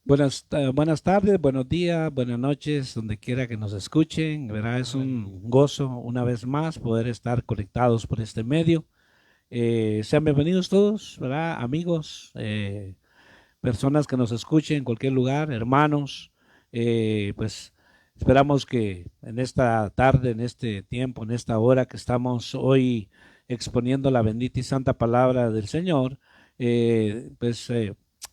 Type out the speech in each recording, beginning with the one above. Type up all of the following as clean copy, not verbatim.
Buenas tardes, buenos días, buenas noches, donde quiera que nos escuchen. ¿Verdad? Es un Aleluya. gozo una vez más poder estar conectados por este medio. Sean bienvenidos todos, ¿verdad? Amigos, personas que nos escuchen en cualquier lugar, hermanos. Pues esperamos que en esta tarde, en este tiempo, en esta hora que estamos hoy exponiendo la bendita y santa palabra del Señor,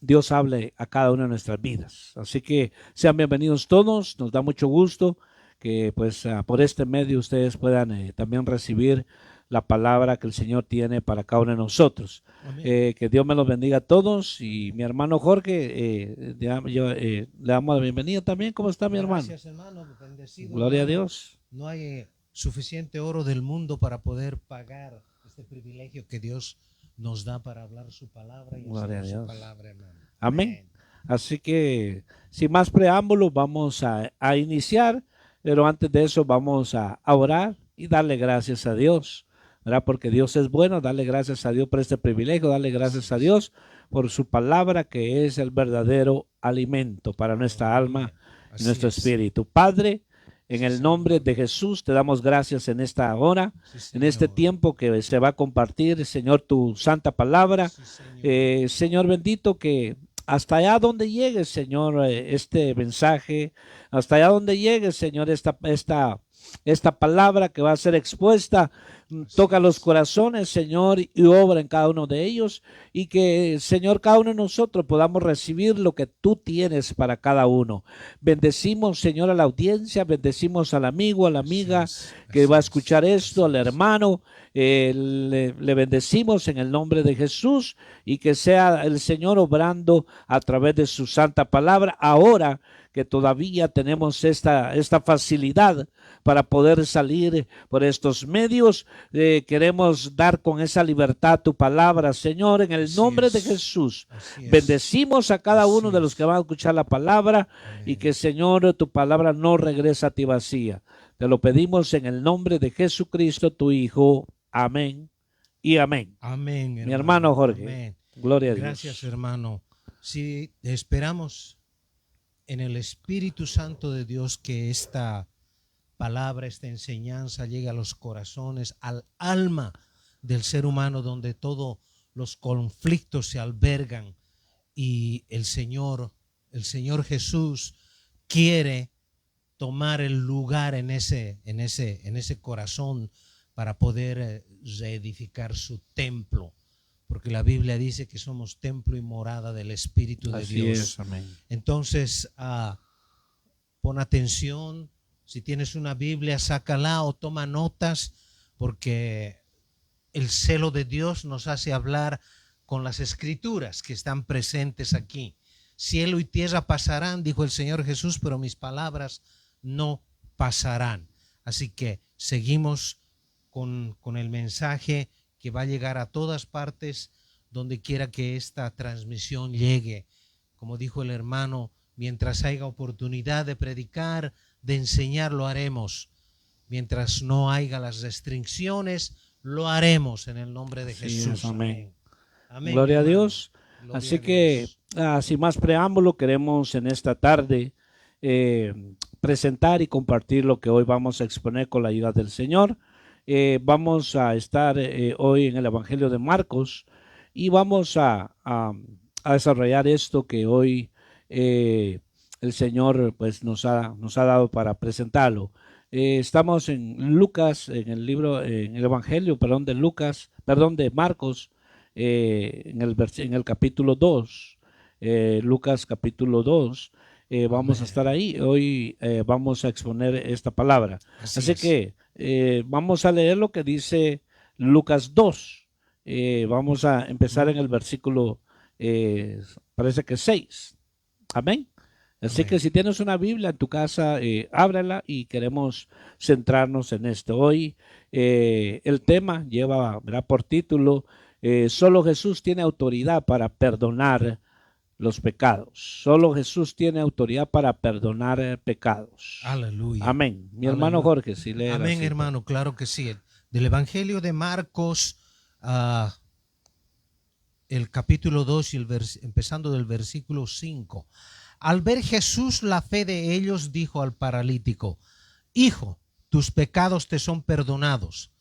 Dios hable a cada una de nuestras vidas. Así que sean bienvenidos todos, nos da mucho gusto que por este medio ustedes puedan también recibir la palabra que el Señor tiene para cada uno de nosotros. Amén. Que Dios me los bendiga a todos y mi hermano Jorge, le damos la bienvenida también. ¿Cómo está mi hermano? Gracias, hermano. Bendecido, Gloria a hermano. Dios. No hay suficiente oro del mundo para poder pagar este privilegio que Dios nos da para hablar su palabra y Gloria a enseñar su Dios. palabra, hermano. Amén. Amén. Así que sin más preámbulos vamos a iniciar, pero antes de eso vamos a orar y darle gracias a Dios, ¿verdad? Porque Dios es bueno, darle gracias a Dios por este privilegio, darle Así gracias a es. Dios por su palabra que es el verdadero alimento para nuestra alma Aleluya. y Así nuestro es. espíritu. Padre, en Sí, el nombre Señor. de Jesús te damos gracias en esta hora, Sí, en este Señor. tiempo que se va a compartir, Señor, tu santa palabra. Sí, Señor. Señor bendito, que hasta allá donde llegue, Señor, este mensaje, hasta allá donde llegue, Señor, esta palabra que va a ser expuesta, Así toca los es. corazones, Señor, y obra en cada uno de ellos, y que, Señor, cada uno de nosotros podamos recibir lo que tú tienes para cada uno. Bendecimos, Señor, a la audiencia, bendecimos al amigo, a la Así amiga es. que Así va a es. escuchar esto, Así al es. hermano, le bendecimos en el nombre de Jesús y que sea el Señor obrando a través de su santa palabra ahora que todavía tenemos esta facilidad para poder salir por estos medios. Queremos dar con esa libertad tu palabra, Señor, en el Así nombre de es. Jesús. Así es. Bendecimos a cada uno Así de los que es. van a escuchar la palabra y Amén. que, Señor, tu palabra no regresa a ti vacía. Te lo pedimos en el nombre de Jesucristo, tu Hijo. Amén y amén. Amén, Mi hermano hermano. Jorge, Amén. gloria a Gracias, Dios. hermano. Sí, esperamos en el Espíritu Santo de Dios que esta palabra, esta enseñanza llegue a los corazones, al alma del ser humano, donde todos los conflictos se albergan y el Señor Jesús quiere tomar el lugar en ese corazón para poder reedificar su templo, porque la Biblia dice que somos templo y morada del Espíritu de Así es, Dios. amén. Entonces, pon atención, si tienes una Biblia, sácala o toma notas, porque el celo de Dios nos hace hablar con las escrituras que están presentes aquí. Cielo y tierra pasarán, dijo el Señor Jesús, pero mis palabras no pasarán. Así que seguimos con el mensaje que va a llegar a todas partes, donde quiera que esta transmisión llegue. Como dijo el hermano, mientras haya oportunidad de predicar, de enseñar, lo haremos. Mientras no haya las restricciones, lo haremos en el nombre de Así es, Jesús. amén. Amén. Amén, Gloria a hermano. Dios. Gloria Así a que, Dios. sin más preámbulo, queremos en esta tarde eh, presentar y compartir lo que hoy vamos a exponer con la ayuda del Señor. Vamos a estar hoy en el Evangelio de Marcos y vamos a desarrollar esto que hoy eh, el Señor pues nos ha dado para presentarlo. Estamos en Lucas, en el libro, en el Evangelio, perdón, de Lucas, perdón, de Marcos, en el capítulo 2, Lucas capítulo 2, vamos a estar Amén. ahí. Hoy vamos a exponer esta palabra. Así Así es. que vamos a leer lo que dice Lucas 2. Vamos a empezar en el Mm, versículo, parece que 6. Amén. Así que amén. si tienes una Biblia en tu casa, ábrela y queremos centrarnos en esto. Hoy el tema lleva, ¿verdad? Por título, solo Jesús tiene autoridad para perdonar los pecados. Solo Jesús tiene autoridad para perdonar pecados. Aleluya. Amén. Mi hermano Aleluya. Jorge, si lee la Amén, cita. hermano. Claro que sí. Del Evangelio de Marcos, uh, el capítulo 2 y empezando del versículo 5. Al ver Jesús la fe de ellos, dijo al paralítico: Hijo, tus pecados te son perdonados.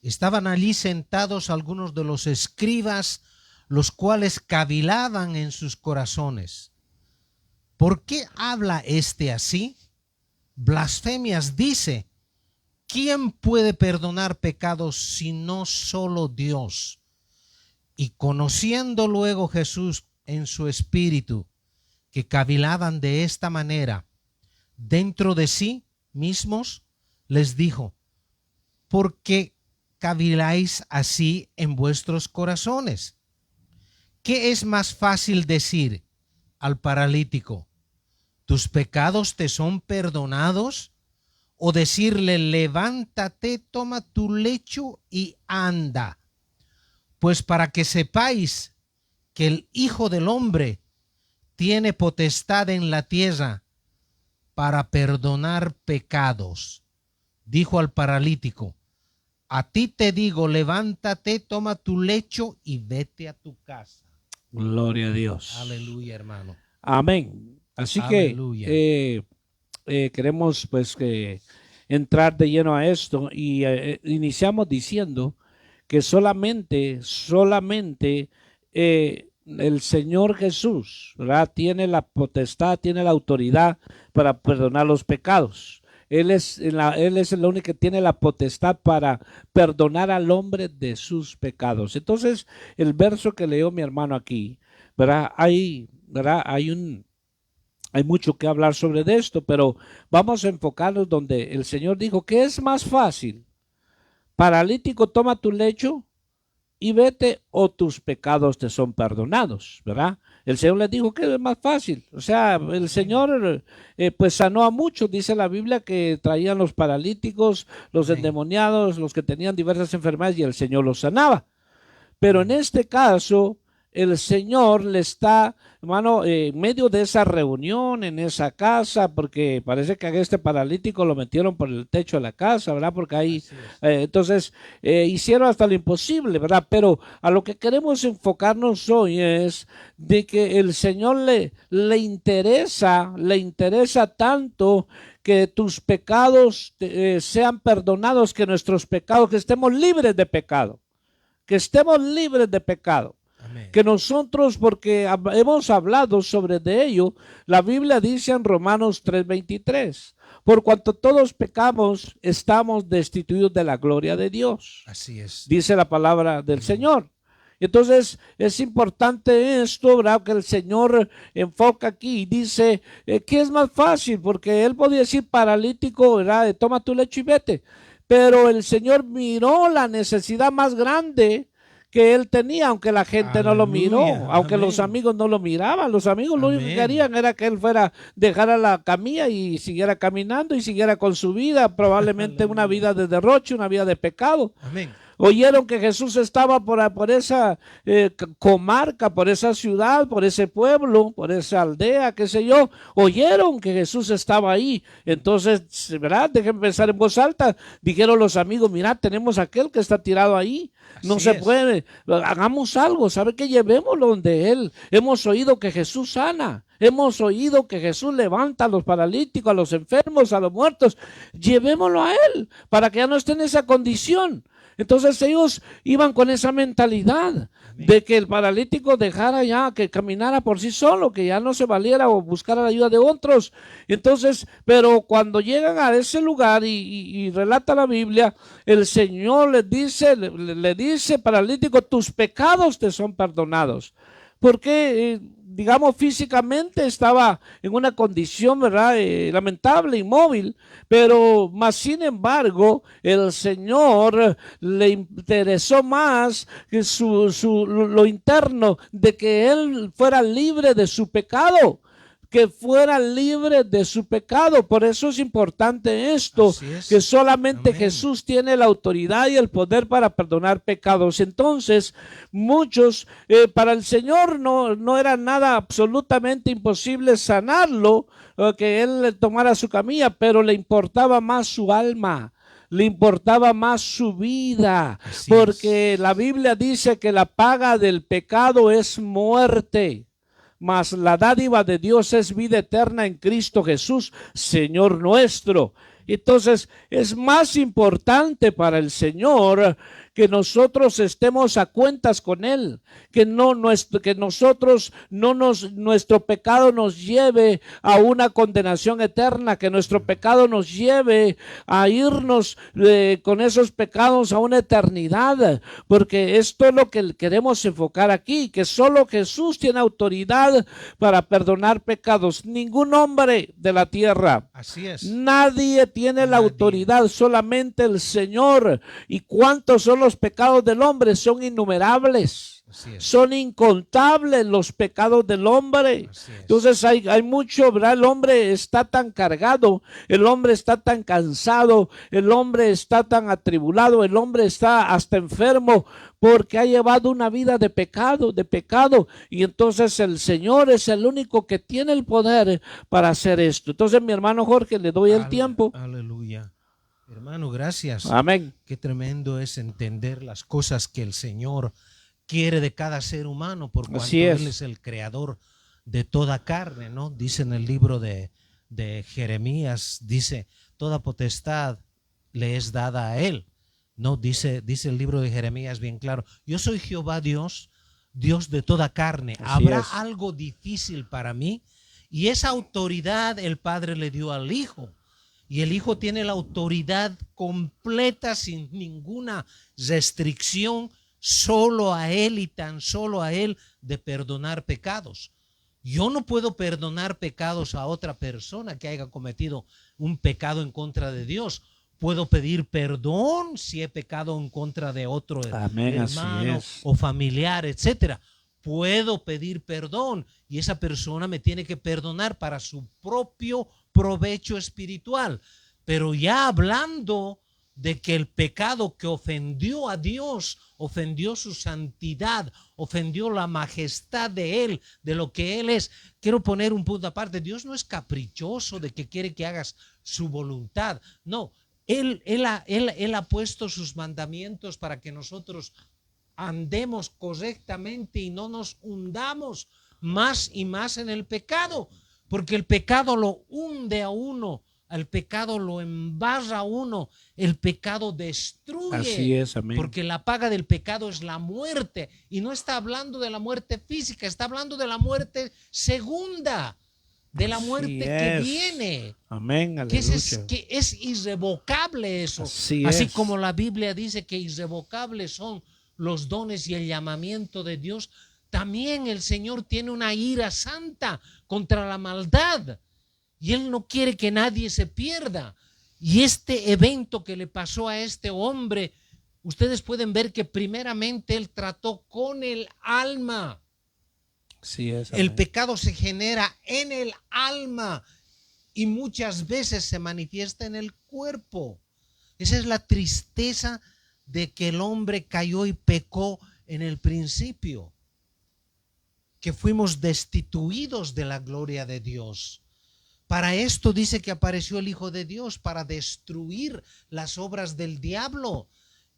Estaban allí sentados algunos de los escribas, los cuales cavilaban en sus corazones: ¿por qué habla este así? Blasfemias dice. ¿Quién puede perdonar pecados sino solo Dios? Y conociendo luego Jesús en su espíritu que cavilaban de esta manera dentro de sí mismos, les dijo: ¿por qué caviláis así en vuestros corazones? ¿Qué es más fácil decir al paralítico: tus pecados te son perdonados? O decirle: levántate, toma tu lecho y anda. Pues para que sepáis que el Hijo del Hombre tiene potestad en la tierra para perdonar pecados. Dijo al paralítico: a ti te digo, levántate, toma tu lecho y vete a tu casa. Gloria a Dios. Aleluya, hermano. Amén. Así Aleluya. que queremos pues entrar de lleno a esto y iniciamos diciendo que solamente el Señor Jesús, ¿verdad?, tiene la potestad, tiene la autoridad para perdonar los pecados. Él es el único que tiene la potestad para perdonar al hombre de sus pecados. Entonces, el verso que leyó mi hermano aquí, ¿verdad? Hay mucho que hablar sobre esto, pero vamos a enfocarnos donde el Señor dijo que es más fácil: paralítico, toma tu lecho y vete, o tus pecados te son perdonados, ¿verdad? El Señor les dijo que es más fácil. O sea, el Señor pues sanó a muchos. Dice la Biblia que traían los paralíticos, los endemoniados, los que tenían diversas enfermedades, y el Señor los sanaba. Pero en este caso, el Señor le está, hermano, en medio de esa reunión, en esa casa, porque parece que a este paralítico lo metieron por el techo de la casa, ¿verdad? Porque ahí, entonces, hicieron hasta lo imposible, ¿verdad? Pero a lo que queremos enfocarnos hoy es de que el Señor le interesa tanto que tus pecados sean perdonados, que nuestros pecados, que estemos libres de pecado. Que estemos libres de pecado. Amén. Que nosotros, porque hemos hablado sobre de ello, la Biblia dice en Romanos 3:23, por cuanto todos pecamos, estamos destituidos de la gloria de Dios. Así es. Dice la palabra del Señor. Entonces es importante esto, ¿verdad?, que el Señor enfoca aquí y dice que es más fácil, porque Él podía decir paralítico, ¿verdad?, toma tu lecho y vete. Pero el Señor miró la necesidad más grande que él tenía, aunque la gente Aleluya, no lo miró, aunque amén, los amigos no lo miraban. Los amigos amén, lo único que querían era que él fuera, dejara la camilla y siguiera caminando y siguiera con su vida, probablemente una vida de derroche, una vida de pecado. Amén. Oyeron que Jesús estaba por esa comarca, por esa ciudad, por ese pueblo, por esa aldea, qué sé yo. Oyeron que Jesús estaba ahí. Entonces, ¿verdad?, déjenme pensar en voz alta. Dijeron los amigos: mira, tenemos aquel que está tirado ahí. No se puede. Hagamos algo. ¿Sabe qué? Llevémoslo donde él. Hemos oído que Jesús sana. Hemos oído que Jesús levanta a los paralíticos, a los enfermos, a los muertos. Llevémoslo a él para que ya no esté en esa condición. Entonces ellos iban con esa mentalidad de que el paralítico dejara ya, que caminara por sí solo, que ya no se valiera o buscara la ayuda de otros. Entonces, pero cuando llegan a ese lugar y relata la Biblia, el Señor le dice, paralítico, tus pecados te son perdonados. Porque digamos, físicamente estaba en una condición, ¿verdad?, lamentable, inmóvil, pero más sin embargo, el Señor le interesó más que lo interno, de que él fuera libre de su pecado. Que fuera libre de su pecado. Por eso es importante esto, que solamente amén, Jesús tiene la autoridad y el poder para perdonar pecados. Entonces, muchos, para el Señor no era nada absolutamente imposible sanarlo, que él tomara su camilla, pero le importaba más su alma. Le importaba más su vida, porque la Biblia dice que la paga del pecado es muerte. mas la dádiva de Dios es vida eterna en Cristo Jesús, Señor nuestro. Entonces es más importante para el Señor que nosotros estemos a cuentas con Él, que nosotros nuestro pecado nos lleve a una condenación eterna, que nuestro pecado nos lleve a irnos con esos pecados a una eternidad, porque esto es lo que queremos enfocar aquí, que solo Jesús tiene autoridad para perdonar pecados, ningún hombre de la tierra. Así es. Nadie tiene la autoridad, solamente el Señor. ¿Y cuántos son los pecados del hombre? Son innumerables. Son incontables los pecados del hombre. Entonces hay mucho, ¿verdad? El hombre está tan cargado, el hombre está tan cansado, el hombre está tan atribulado, el hombre está hasta enfermo porque ha llevado una vida de pecado, y entonces el Señor es el único que tiene el poder para hacer esto. Entonces, mi hermano Jorge, le doy el tiempo. Aleluya. Hermano, gracias. Amén. Qué tremendo es entender las cosas que el Señor quiere de cada ser humano, por cuanto Él es el creador de toda carne, ¿no? Dice en el libro de Jeremías, dice, toda potestad le es dada a Él. No, dice el libro de Jeremías bien claro, yo soy Jehová Dios, Dios de toda carne. ¿Habrá algo difícil para mí? Y esa autoridad el Padre le dio al Hijo. Y el Hijo tiene la autoridad completa, sin ninguna restricción, solo a Él y tan solo a Él, de perdonar pecados. Yo no puedo perdonar pecados a otra persona que haya cometido un pecado en contra de Dios. Puedo pedir perdón si he pecado en contra de otro hermano o familiar, etcétera. Puedo pedir perdón y esa persona me tiene que perdonar para su propio provecho espiritual. Pero ya hablando de que el pecado que ofendió a Dios, ofendió su santidad, ofendió la majestad de Él, de lo que Él es. Quiero poner un punto aparte. Dios no es caprichoso de que quiere que hagas su voluntad. No. Él ha puesto sus mandamientos para que nosotros andemos correctamente y no nos hundamos más y más en el pecado, porque el pecado lo hunde a uno, el pecado lo embarra a uno, el pecado destruye. Así es, amén. Porque la paga del pecado es la muerte, y no está hablando de la muerte física, está hablando de la muerte segunda, de la muerte que viene. Amén, que es irrevocable eso. Así como la Biblia dice que irrevocables son los dones y el llamamiento de Dios, también el Señor tiene una ira santa contra la maldad. Y Él no quiere que nadie se pierda. Y este evento que le pasó a este hombre, ustedes pueden ver que primeramente Él trató con el alma. El pecado se genera en el alma y muchas veces se manifiesta en el cuerpo. Esa es la tristeza de que el hombre cayó y pecó en el principio, que fuimos destituidos de la gloria de Dios. Para esto dice que apareció el Hijo de Dios, para destruir las obras del diablo.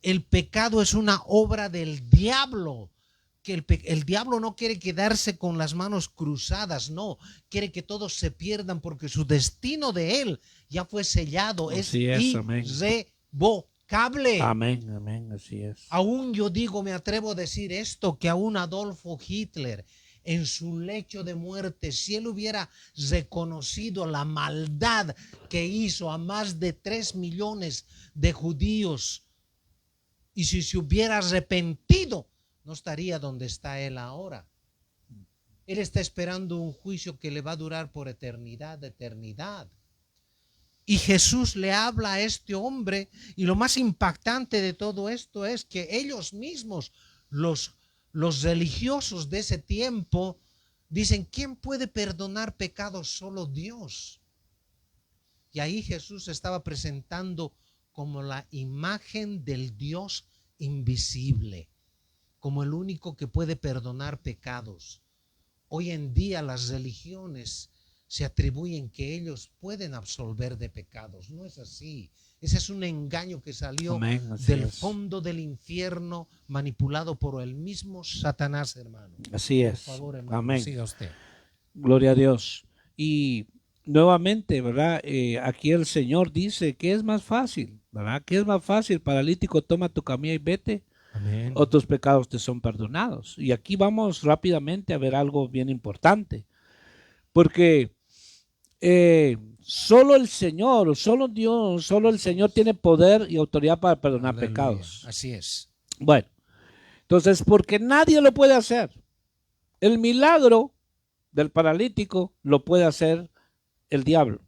El pecado es una obra del diablo. Que el diablo no quiere quedarse con las manos cruzadas, no, quiere que todos se pierdan porque su destino de él ya fue sellado, es irrevocable. Amén, amén, así es. Aún yo digo, me atrevo a decir esto, que aún Adolfo Hitler en su lecho de muerte, si él hubiera reconocido la maldad que hizo a más de 3 millones de judíos y si se hubiera arrepentido, no estaría donde está él ahora. Él está esperando un juicio que le va a durar por eternidad, eternidad. Y Jesús le habla a este hombre, y lo más impactante de todo esto es que ellos mismos, los religiosos de ese tiempo, dicen, ¿quién puede perdonar pecados? Solo Dios. Y ahí Jesús estaba presentando como la imagen del Dios invisible, como el único que puede perdonar pecados. Hoy en día las religiones se atribuyen que ellos pueden absolver de pecados. No es así. Ese es un engaño que salió del fondo del infierno, manipulado por el mismo Satanás, hermano. Así es. Por favor, hermano, amén. siga usted. Gloria a Dios. Y nuevamente, ¿verdad? Aquí el Señor dice que es más fácil, ¿verdad? ¿Qué es más fácil? Paralítico, toma tu camilla y vete, Amén. o tus pecados te son perdonados. Y aquí vamos rápidamente a ver algo bien importante, porque solo el Señor, solo Dios, solo el Señor tiene poder y autoridad para perdonar Aleluya. pecados. Así es. Bueno, entonces, porque nadie lo puede hacer. El milagro del paralítico lo puede hacer el diablo,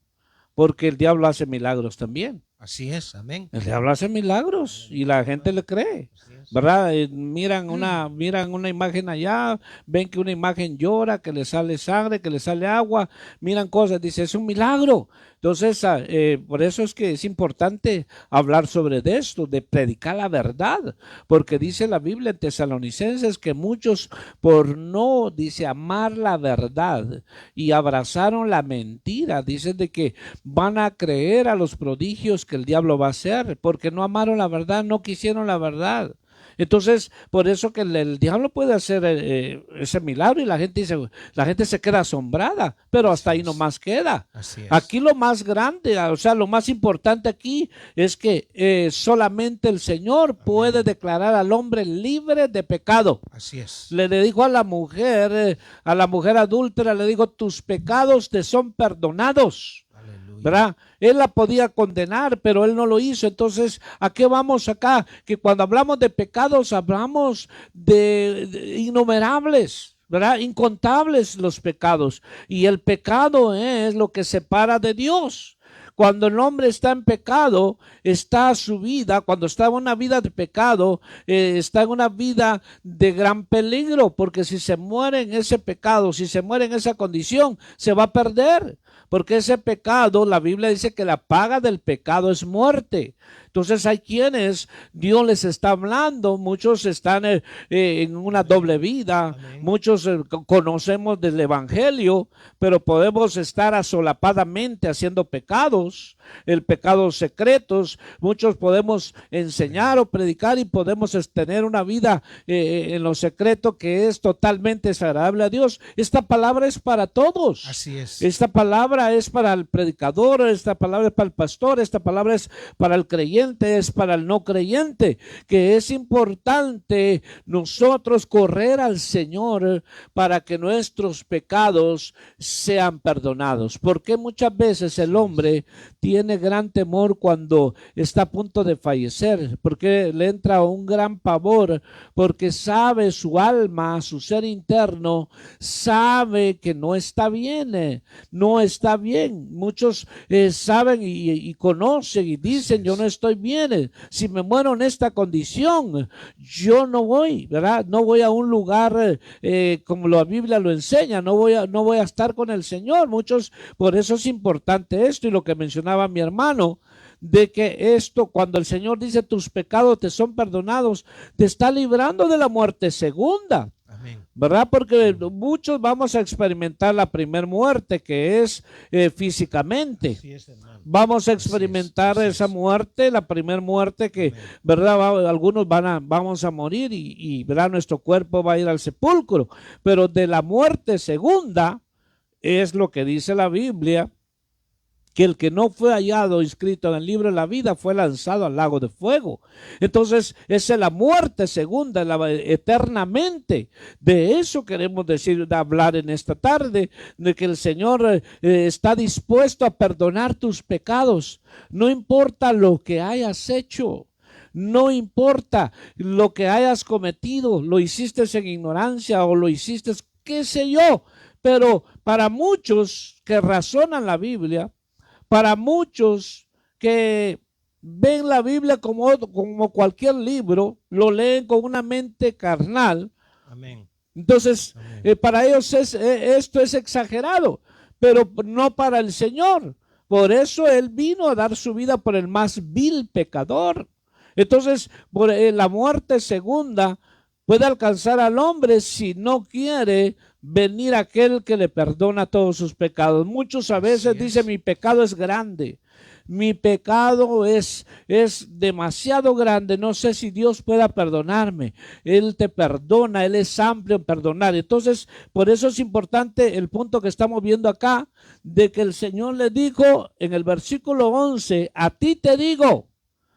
porque el diablo hace milagros también. Así es. Amén. El diablo hace milagros y la gente le cree, Así es. ¿verdad? Miran una imagen allá, ven que una imagen llora, que le sale sangre, que le sale agua, miran cosas, dice, es un milagro. Entonces, por eso es que es importante hablar sobre esto, de predicar la verdad, porque dice la Biblia en Tesalonicenses que muchos por no, dice, amar la verdad y abrazaron la mentira, dicen de que van a creer a los prodigios que el diablo va a hacer, porque no amaron la verdad, no quisieron la verdad. Entonces, por eso que el diablo puede hacer ese milagro y la gente dice, la gente se queda asombrada, pero hasta ahí nomás queda. Así es. Aquí lo más grande, o sea, lo más importante aquí es que solamente el Señor puede declarar al hombre libre de pecado. Así es. Le dijo a la mujer adúltera, le dijo, tus pecados te son perdonados. Aleluya. ¿Verdad? Él la podía condenar, pero él no lo hizo. Entonces, ¿a qué vamos acá? Que cuando hablamos de pecados, hablamos de innumerables, ¿verdad? Incontables los pecados. Y el pecado es lo que separa de Dios. Cuando el hombre está en pecado, está su vida, cuando está en una vida de pecado, está en una vida de gran peligro, porque si se muere en ese pecado, si se muere en esa condición, se va a perder. Porque ese pecado, la Biblia dice que la paga del pecado es muerte. Entonces hay quienes Dios les está hablando, muchos están en una doble vida, Amén. muchos conocemos del evangelio, pero podemos estar asolapadamente haciendo pecados, el pecado secretos, muchos podemos enseñar o predicar y podemos tener una vida en lo secreto que es totalmente desagradable a Dios. Esta palabra es para todos. Así es. Esta palabra es para el predicador, esta palabra es para el pastor, esta palabra es para el creyente, es para el no creyente, que es importante nosotros correr al Señor para que nuestros pecados sean perdonados. Porque muchas veces el hombre tiene gran temor cuando está a punto de fallecer, porque le entra un gran pavor, porque sabe su alma, su ser interno, sabe que no está bien, no está bien. Muchos saben y conocen y dicen, yo no estoy bien, si me muero en esta condición, yo no voy, ¿verdad? No voy a un lugar como la Biblia lo enseña, no voy a estar con el Señor. Muchos, por eso es importante esto y lo que mencionaba mi hermano, de que esto, cuando el Señor dice tus pecados te son perdonados, te está librando de la muerte segunda. Amén. ¿Verdad? Porque muchos vamos a experimentar la primera muerte, que es físicamente. Así es, hermano. Vamos a experimentar Así es. esa muerte, la primera muerte que, Amén. ¿verdad? Algunos vamos a morir ¿verdad? Nuestro cuerpo va a ir al sepulcro. Pero de la muerte segunda, es lo que dice la Biblia, que el que no fue hallado inscrito en el libro de la vida fue lanzado al lago de fuego. Entonces, esa es la muerte segunda, eternamente. De eso queremos decir, de hablar en esta tarde, de que el Señor está dispuesto a perdonar tus pecados. No importa lo que hayas hecho. No importa lo que hayas cometido, lo hiciste en ignorancia o lo hiciste, qué sé yo. Pero para muchos que razonan la Biblia, para muchos que ven la Biblia como cualquier libro, lo leen con una mente carnal. Amén. Entonces, Amén. para ellos esto es exagerado, pero no para el Señor. Por eso Él vino a dar su vida por el más vil pecador. Entonces, por la muerte segunda puede alcanzar al hombre si no quiere venir aquel que le perdona todos sus pecados. Muchos a veces dicen, mi pecado es grande. mi pecado es demasiado grande, no sé si Dios pueda perdonarme. Él te perdona, Él es amplio en perdonar. Entonces, por eso es importante el punto que estamos viendo acá, de que el Señor le dijo en el versículo 11, a ti te digo,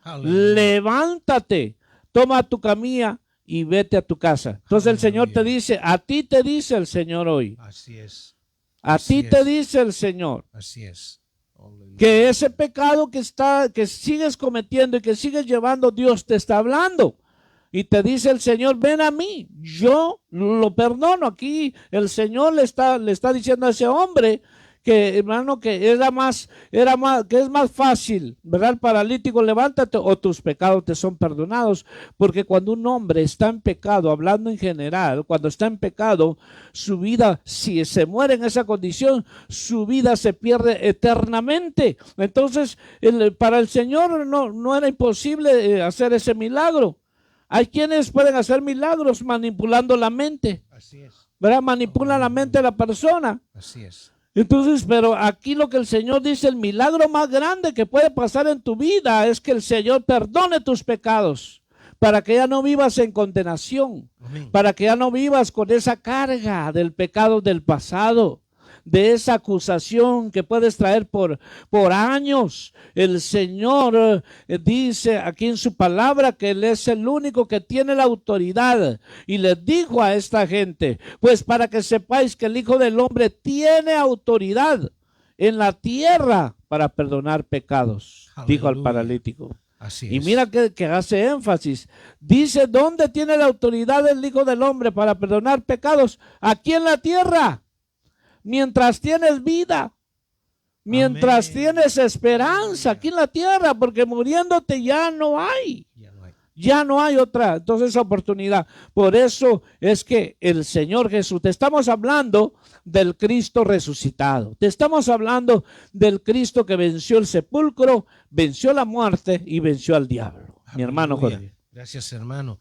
Aleluya. levántate, toma tu camilla y vete a tu casa. Entonces el Señor te Aleluya. dice, a ti te dice el Señor hoy, Así es. a Así ti te es. dice el Señor, Así es. Aleluya. que ese pecado que sigues cometiendo y que sigues llevando, Dios te está hablando. Y te dice el Señor, ven a mí, yo lo perdono. Aquí el Señor le está diciendo a ese hombre que, hermano, que que es más fácil, ¿verdad? El paralítico, levántate o tus pecados te son perdonados. Porque cuando un hombre está en pecado, hablando en general, cuando está en pecado, su vida, si se muere en esa condición, su vida se pierde eternamente. Entonces, para el Señor no era imposible hacer ese milagro. Hay quienes pueden hacer milagros manipulando la mente, Así es. ¿verdad? Manipulan la mente de la persona. Así es. Entonces, pero aquí lo que el Señor dice, el milagro más grande que puede pasar en tu vida es que el Señor perdone tus pecados, para que ya no vivas en condenación, Amén. para que ya no vivas con esa carga del pecado del pasado, de esa acusación que puedes traer por años. El Señor dice aquí en su palabra que Él es el único que tiene la autoridad, y les dijo a esta gente, pues para que sepáis que el Hijo del Hombre tiene autoridad en la tierra para perdonar pecados. Aleluya. Dijo al paralítico. Así Y es. mira que hace énfasis. Dice, ¿dónde tiene la autoridad el Hijo del Hombre para perdonar pecados? Aquí en la tierra. Mientras tienes vida, mientras Amén. tienes esperanza aquí en la tierra, porque muriéndote ya no hay. Ya no hay. Ya no hay otra, entonces, oportunidad. Por eso es que el Señor Jesús, te estamos hablando del Cristo resucitado. Te estamos hablando del Cristo que venció el sepulcro, venció la muerte y venció al diablo. Mi hermano Aleluya. Jorge. Gracias, hermano.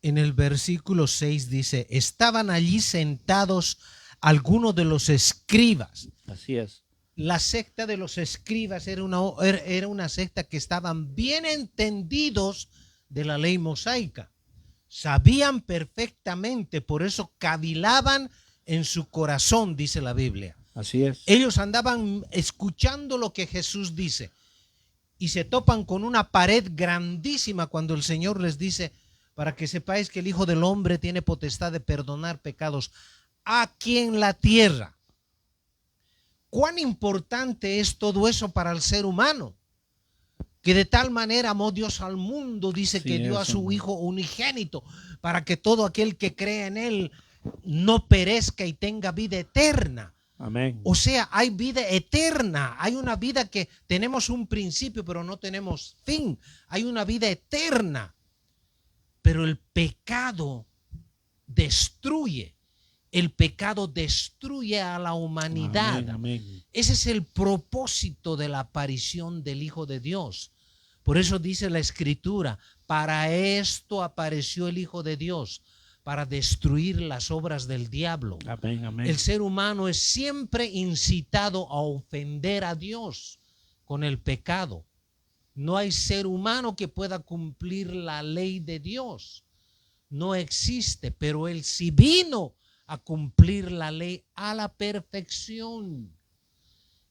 En el versículo 6 dice, estaban allí sentados algunos de los escribas. Así es. La secta de los escribas era una secta que estaban bien entendidos de la ley mosaica. Sabían perfectamente, por eso cavilaban en su corazón, dice la Biblia. Así es. Ellos andaban escuchando lo que Jesús dice y se topan con una pared grandísima cuando el Señor les dice, para que sepáis que el Hijo del Hombre tiene potestad de perdonar pecados aquí en la tierra. ¿Cuán importante es todo eso para el ser humano? Que de tal manera amó Dios al mundo, dice, que dio a su Hijo unigénito, para que todo aquel que cree en Él no perezca y tenga vida eterna. Amén. O sea, hay vida eterna, hay una vida que tenemos un principio, pero no tenemos fin. Hay una vida eterna. Pero el pecado destruye. El pecado destruye a la humanidad. Amén, amén. Ese es el propósito de la aparición del Hijo de Dios. Por eso dice la Escritura, para esto apareció el Hijo de Dios, para destruir las obras del diablo. Amén, amén. El ser humano es siempre incitado a ofender a Dios con el pecado. No hay ser humano que pueda cumplir la ley de Dios. No existe, pero Él sí vino a cumplir la ley a la perfección.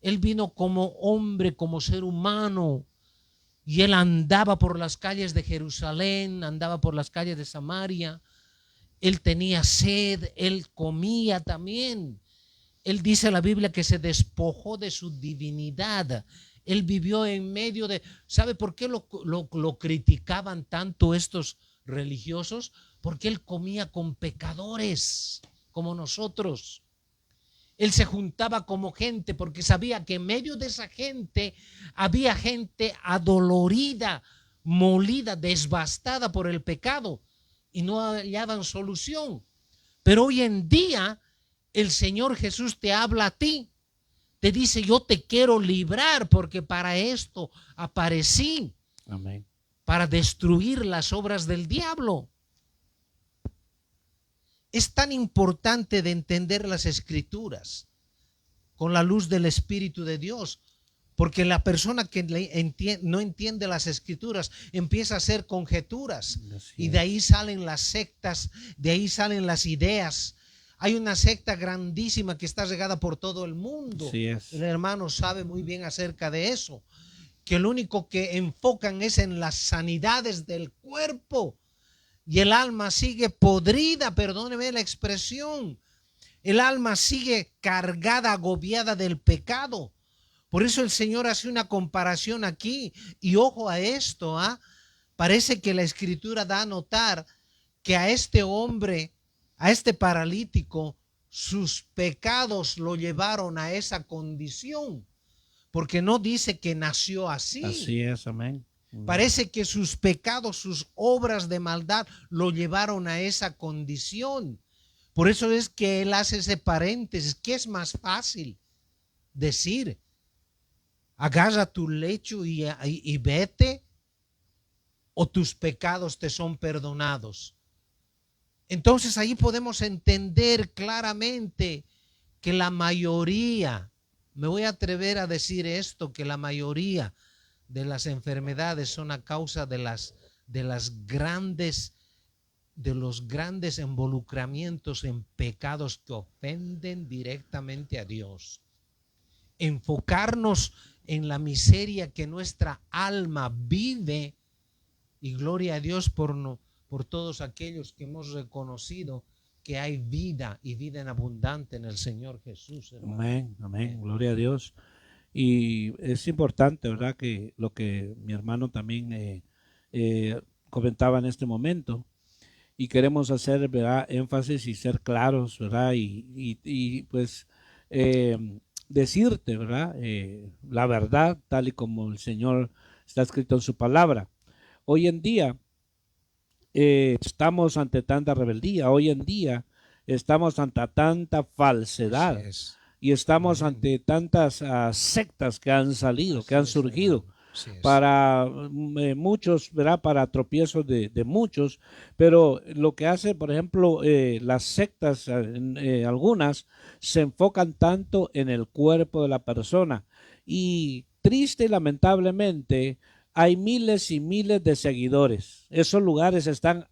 Él vino como hombre, como ser humano, y Él andaba por las calles de Jerusalén, andaba por las calles de Samaria. Él tenía sed, Él comía también. Él dice en la Biblia que se despojó de su divinidad. Él vivió en medio de... ¿Sabe por qué lo criticaban tanto estos religiosos? Porque Él comía con pecadores como nosotros. Él se juntaba como gente porque sabía que en medio de esa gente había gente adolorida, molida, devastada por el pecado y no hallaban solución. Pero hoy en día el Señor Jesús te habla a ti, te dice, yo te quiero librar porque para esto aparecí. Amén. Para destruir las obras del diablo. Es tan importante de entender las Escrituras con la luz del Espíritu de Dios, Porque la persona que no entiende las escrituras empieza a hacer conjeturas. Y de ahí salen las sectas, de ahí salen las ideas. Hay una secta grandísima que está regada por todo el mundo. El hermano sabe muy bien acerca de eso. Que lo único que enfocan es en las sanidades del cuerpo. Y el alma sigue podrida, perdóneme la expresión. El alma sigue cargada, agobiada del pecado. Por eso el Señor hace una comparación aquí. Y ojo a esto, parece que la Escritura da a notar que a este hombre, a este paralítico, sus pecados lo llevaron a esa condición. Porque no dice que nació así. Así es, amén. Parece que sus pecados, sus obras de maldad lo llevaron a esa condición. Por eso es que él hace ese paréntesis. ¿Qué es más fácil decir? Agarra tu lecho y vete, o tus pecados te son perdonados. Entonces ahí podemos entender claramente que la mayoría, me voy a atrever a decir esto, que la mayoría de las enfermedades son a causa de los grandes involucramientos en pecados que ofenden directamente a Dios. Enfocarnos en la miseria que nuestra alma vive, y gloria a Dios por todos aquellos que hemos reconocido que hay vida y vida en abundante en el Señor Jesús, hermano. Amén, amén, gloria a Dios. Y es importante, ¿verdad?, que lo que mi hermano también comentaba en este momento, y queremos hacer, ¿verdad?, énfasis y ser claros, ¿verdad?, y pues decirte, ¿verdad?, la verdad tal y como el Señor está escrito en su palabra. Hoy en día estamos ante tanta rebeldía, hoy en día estamos ante tanta falsedad y estamos ante tantas sectas que han salido, que han surgido para muchos, ¿verdad?, para tropiezos de muchos, pero lo que hace, por ejemplo, las sectas, algunas se enfocan tanto en el cuerpo de la persona, y triste y lamentablemente hay miles y miles de seguidores. Esos lugares están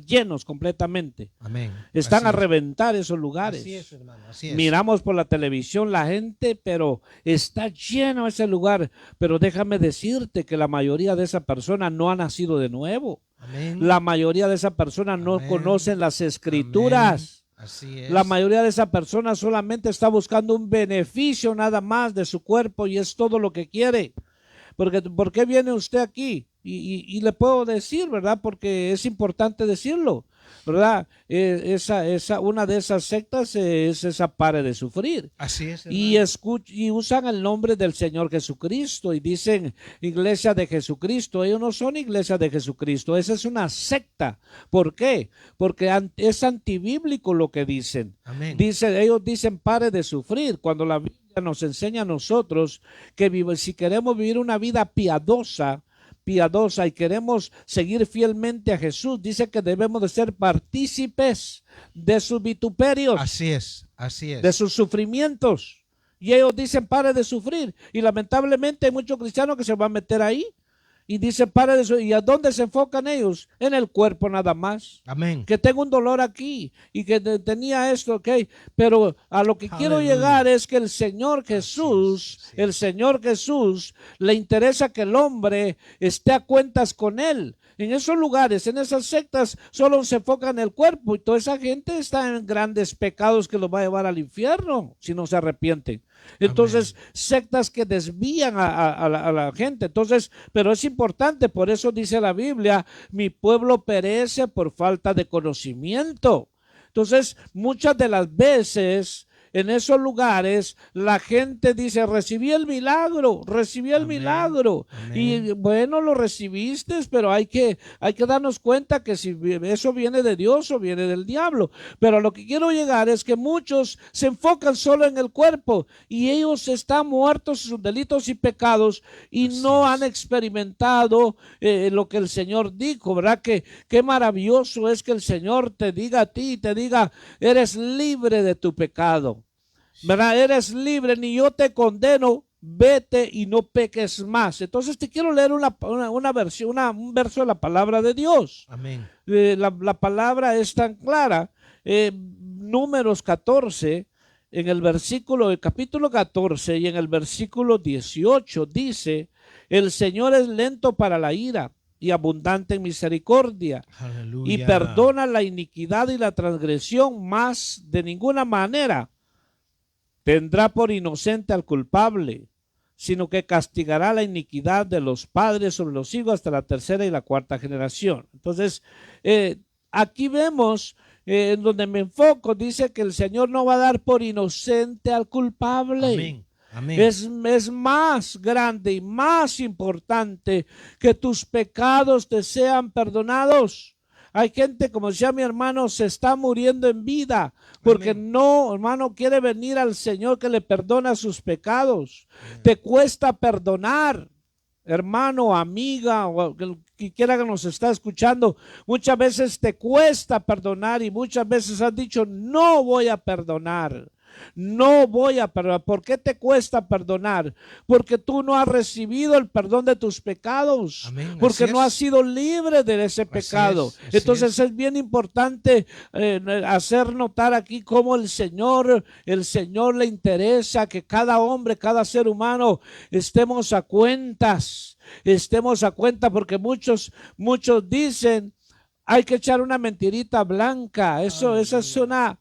llenos completamente. Amén. Están a reventar esos lugares. Así es, hermano, así es. Miramos por la televisión la gente, pero está lleno ese lugar. Pero déjame decirte que la mayoría de esas personas no ha nacido de nuevo. Amén. La mayoría de esas personas no conocen las escrituras. Amén. Así es. La mayoría de esas personas solamente está buscando un beneficio nada más de su cuerpo, y es todo lo que quiere. Porque, ¿por qué viene usted aquí? Y le puedo decir, ¿verdad?, porque es importante decirlo, ¿verdad? Una de esas sectas es esa Pare de Sufrir. Así es, y usan el nombre del Señor Jesucristo y dicen Iglesia de Jesucristo. Ellos no son Iglesia de Jesucristo, esa es una secta. ¿Por qué? Porque es antibíblico lo que dicen. Amén. Ellos dicen Pare de Sufrir, cuando la Biblia nos enseña a nosotros que si queremos vivir una vida piadosa y queremos seguir fielmente a Jesús, dice que debemos de ser partícipes de sus vituperios. Así es, así es. De sus sufrimientos. Y ellos dicen Pare de Sufrir. Y lamentablemente hay muchos cristianos que se van a meter ahí y dicen Pare de Sufrir. ¿Y a dónde se enfocan ellos? En el cuerpo nada más. Amén. Que tengo un dolor aquí y que tenía esto, ok. Pero a lo que quiero llegar es que el Señor Jesús, le interesa que el hombre esté a cuentas con él. En esos lugares, en esas sectas, solo se enfoca en el cuerpo, y toda esa gente está en grandes pecados que los va a llevar al infierno si no se arrepienten. Entonces, amén, sectas que desvían a la gente. Entonces, pero es importante, por eso dice la Biblia, mi pueblo perece por falta de conocimiento. Entonces, muchas de las veces en esos lugares la gente dice, recibí el milagro. Amén. Y bueno, lo recibiste, pero hay que darnos cuenta que si eso viene de Dios o viene del diablo. Pero a lo que quiero llegar es que muchos se enfocan solo en el cuerpo y ellos están muertos en sus delitos y pecados y no han experimentado lo que el Señor dijo, ¿verdad? Que qué maravilloso es que el Señor te diga a ti, te diga, eres libre de tu pecado. ¿verdad? Eres libre, ni yo te condeno, vete y no peques más. Entonces te quiero leer una versión, un verso de la palabra de Dios. Amén. La palabra es tan clara. Números 14, en el capítulo 14 y en el versículo 18 dice, el Señor es lento para la ira y abundante en misericordia, y Aleluya. perdona la iniquidad y la transgresión, mas de ninguna manera tendrá por inocente al culpable, sino que castigará la iniquidad de los padres sobre los hijos hasta la tercera y la cuarta generación. Entonces, aquí vemos, en donde me enfoco, dice que el Señor no va a dar por inocente al culpable. Amén. Amén. Es más grande y más importante que tus pecados te sean perdonados. Hay gente, como decía mi hermano, se está muriendo en vida porque Amén. no, hermano, quiere venir al Señor que le perdona sus pecados. Te cuesta perdonar, hermano, amiga, o que quiera que nos está escuchando. Muchas veces te cuesta perdonar y muchas veces has dicho, no voy a perdonar. No voy a perdonar. ¿Por qué te cuesta perdonar? Porque tú no has recibido el perdón de tus pecados. Amén. Porque Así no has es. sido libre de ese pecado. Así Entonces es bien importante hacer notar aquí cómo el Señor le interesa que cada hombre, cada ser humano estemos a cuentas. Estemos a cuenta porque muchos dicen, hay que echar una mentirita blanca. Esa es una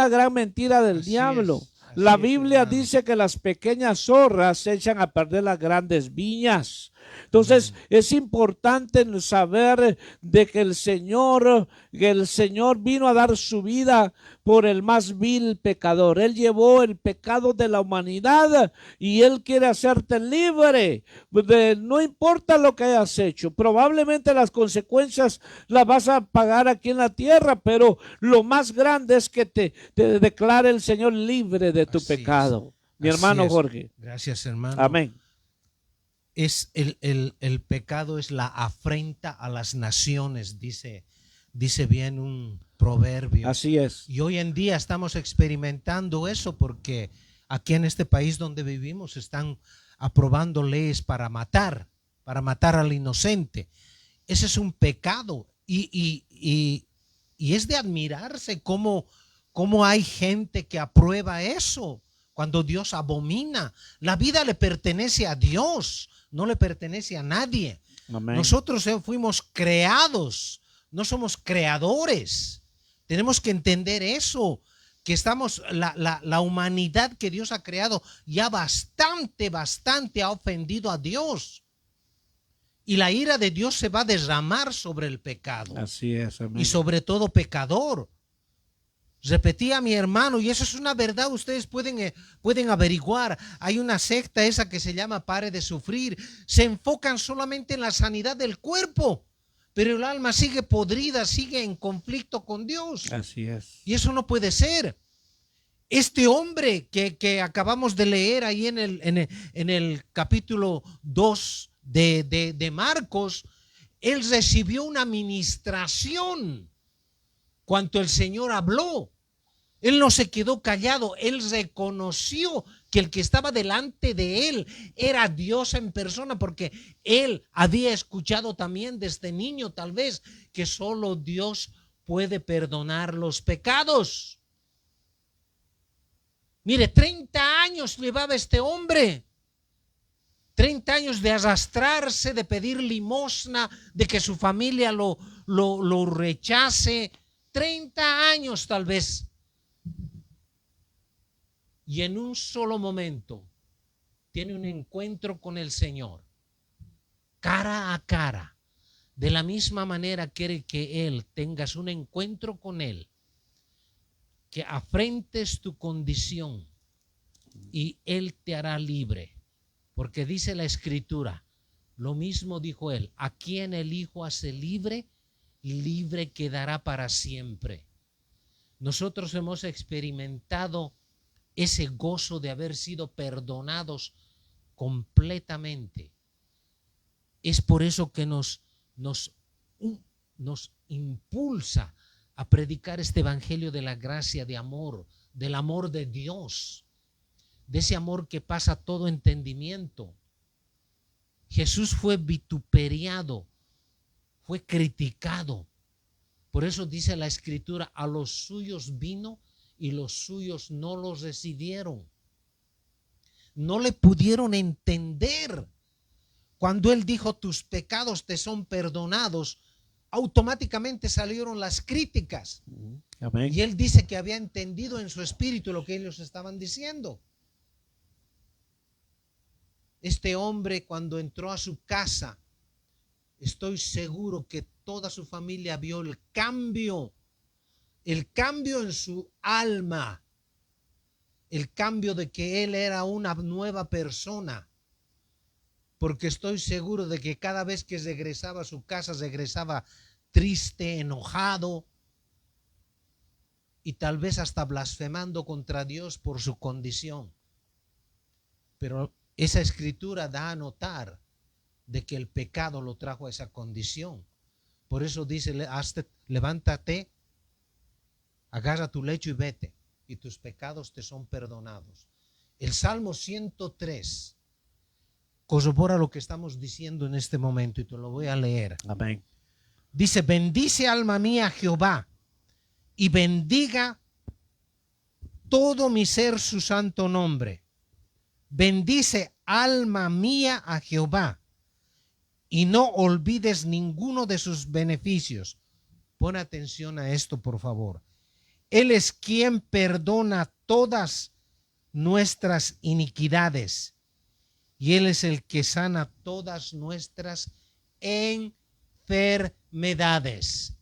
gran mentira del Así diablo. es. La Así es, Biblia hermano. dice que las pequeñas zorras echan a perder las grandes viñas. Entonces es importante saber de que el Señor vino a dar su vida por el más vil pecador. Él llevó el pecado de la humanidad y Él quiere hacerte libre. No importa lo que hayas hecho, probablemente las consecuencias las vas a pagar aquí en la tierra, pero lo más grande es que te declare el Señor libre de tu Así es. pecado. Mi Así hermano es. Jorge. Gracias, hermano. Amén. Es el pecado es la afrenta a las naciones, dice bien un proverbio. Así es. Y hoy en día estamos experimentando eso porque aquí en este país donde vivimos están aprobando leyes para matar al inocente. Ese es un pecado y es de admirarse cómo hay gente que aprueba eso cuando Dios abomina. La vida le pertenece a Dios, no le pertenece a nadie. Amén. Nosotros fuimos creados, no somos creadores. Tenemos que entender eso, que estamos, la humanidad que Dios ha creado ya bastante ha ofendido a Dios. Y la ira de Dios se va a derramar sobre el pecado. Así es, amén. Y sobre todo pecador. Repetía mi hermano, y eso es una verdad, ustedes pueden averiguar. Hay una secta esa que se llama Pare de Sufrir. Se enfocan solamente en la sanidad del cuerpo, pero el alma sigue podrida, sigue en conflicto con Dios. Así es. Y eso no puede ser. Este hombre que acabamos de leer ahí en el capítulo 2 de Marcos, él recibió una ministración cuando el Señor habló. Él no se quedó callado, él reconoció que el que estaba delante de él era Dios en persona, porque él había escuchado también desde niño tal vez que solo Dios puede perdonar los pecados. Mire, 30 años llevaba este hombre. 30 años de arrastrarse, de pedir limosna, de que su familia lo rechace. 30 años tal vez. Y en un solo momento tiene un encuentro con el Señor, cara a cara. De la misma manera quiere que Él tengas un encuentro con Él, que afrentes tu condición y Él te hará libre. Porque dice la Escritura, lo mismo dijo Él, a quien el Hijo hace libre, libre quedará para siempre. Nosotros hemos experimentado ese gozo de haber sido perdonados completamente. Es por eso que nos impulsa a predicar este evangelio de la gracia, de amor, del amor de Dios. de ese amor que pasa todo entendimiento. Jesús fue vituperiado, fue criticado. Por eso dice la Escritura, a los suyos vino y los suyos no los recibieron. No le pudieron entender. Cuando él dijo, tus pecados te son perdonados, automáticamente salieron las críticas. Amén. Y él dice que había entendido en su espíritu lo que ellos estaban diciendo. Este hombre, cuando entró a su casa, estoy seguro que toda su familia vio el cambio en su alma, el cambio de que él era una nueva persona. Porque estoy seguro de que cada vez que regresaba a su casa, regresaba triste, enojado y tal vez hasta blasfemando contra Dios por su condición. Pero esa escritura da a notar de que el pecado lo trajo a esa condición. Por eso dice, levántate, agarra tu lecho y vete, y tus pecados te son perdonados. El Salmo 103 corrobora lo que estamos diciendo en este momento y te lo voy a leer. Amén. Dice, bendice alma mía a Jehová y bendiga todo mi ser su santo nombre. Bendice alma mía a Jehová y no olvides ninguno de sus beneficios. Pon atención a esto, por favor. Él es quien perdona todas nuestras iniquidades y Él es el que sana todas nuestras enfermedades.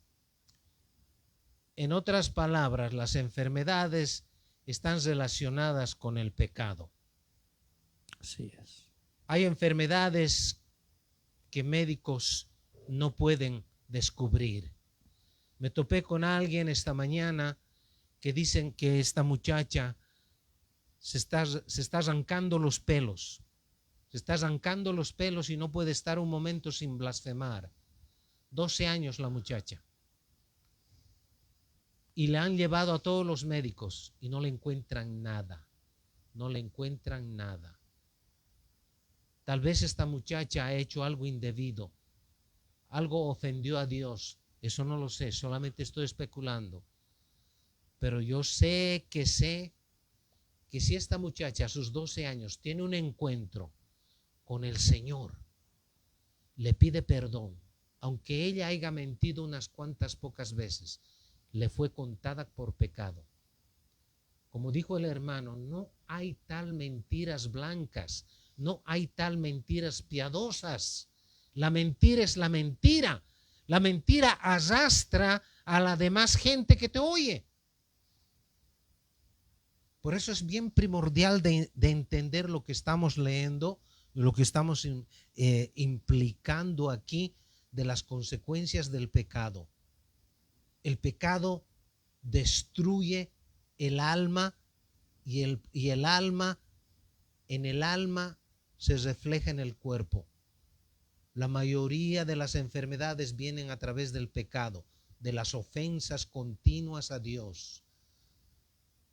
En otras palabras, las enfermedades están relacionadas con el pecado. Así es. Hay enfermedades que médicos no pueden descubrir. Me topé con alguien esta mañana que dicen que esta muchacha se está arrancando los pelos. Se está arrancando los pelos y no puede estar un momento sin blasfemar. 12 años la muchacha. Y la han llevado a todos los médicos y no le encuentran nada. No le encuentran nada. Tal vez esta muchacha ha hecho algo indebido. Algo ofendió a Dios. Eso no lo sé, solamente estoy especulando. Pero yo sé que si esta muchacha a sus 12 años tiene un encuentro con el Señor, le pide perdón, aunque ella haya mentido unas cuantas pocas veces, le fue contada por pecado. Como dijo el hermano, no hay tal mentiras blancas, no hay tal mentiras piadosas. La mentira es la mentira. La mentira arrastra a la demás gente que te oye. Por eso es bien primordial de entender lo que estamos leyendo, lo que estamos implicando aquí de las consecuencias del pecado. El pecado destruye el alma y el alma, en el alma se refleja en el cuerpo. La mayoría de las enfermedades vienen a través del pecado, de las ofensas continuas a Dios.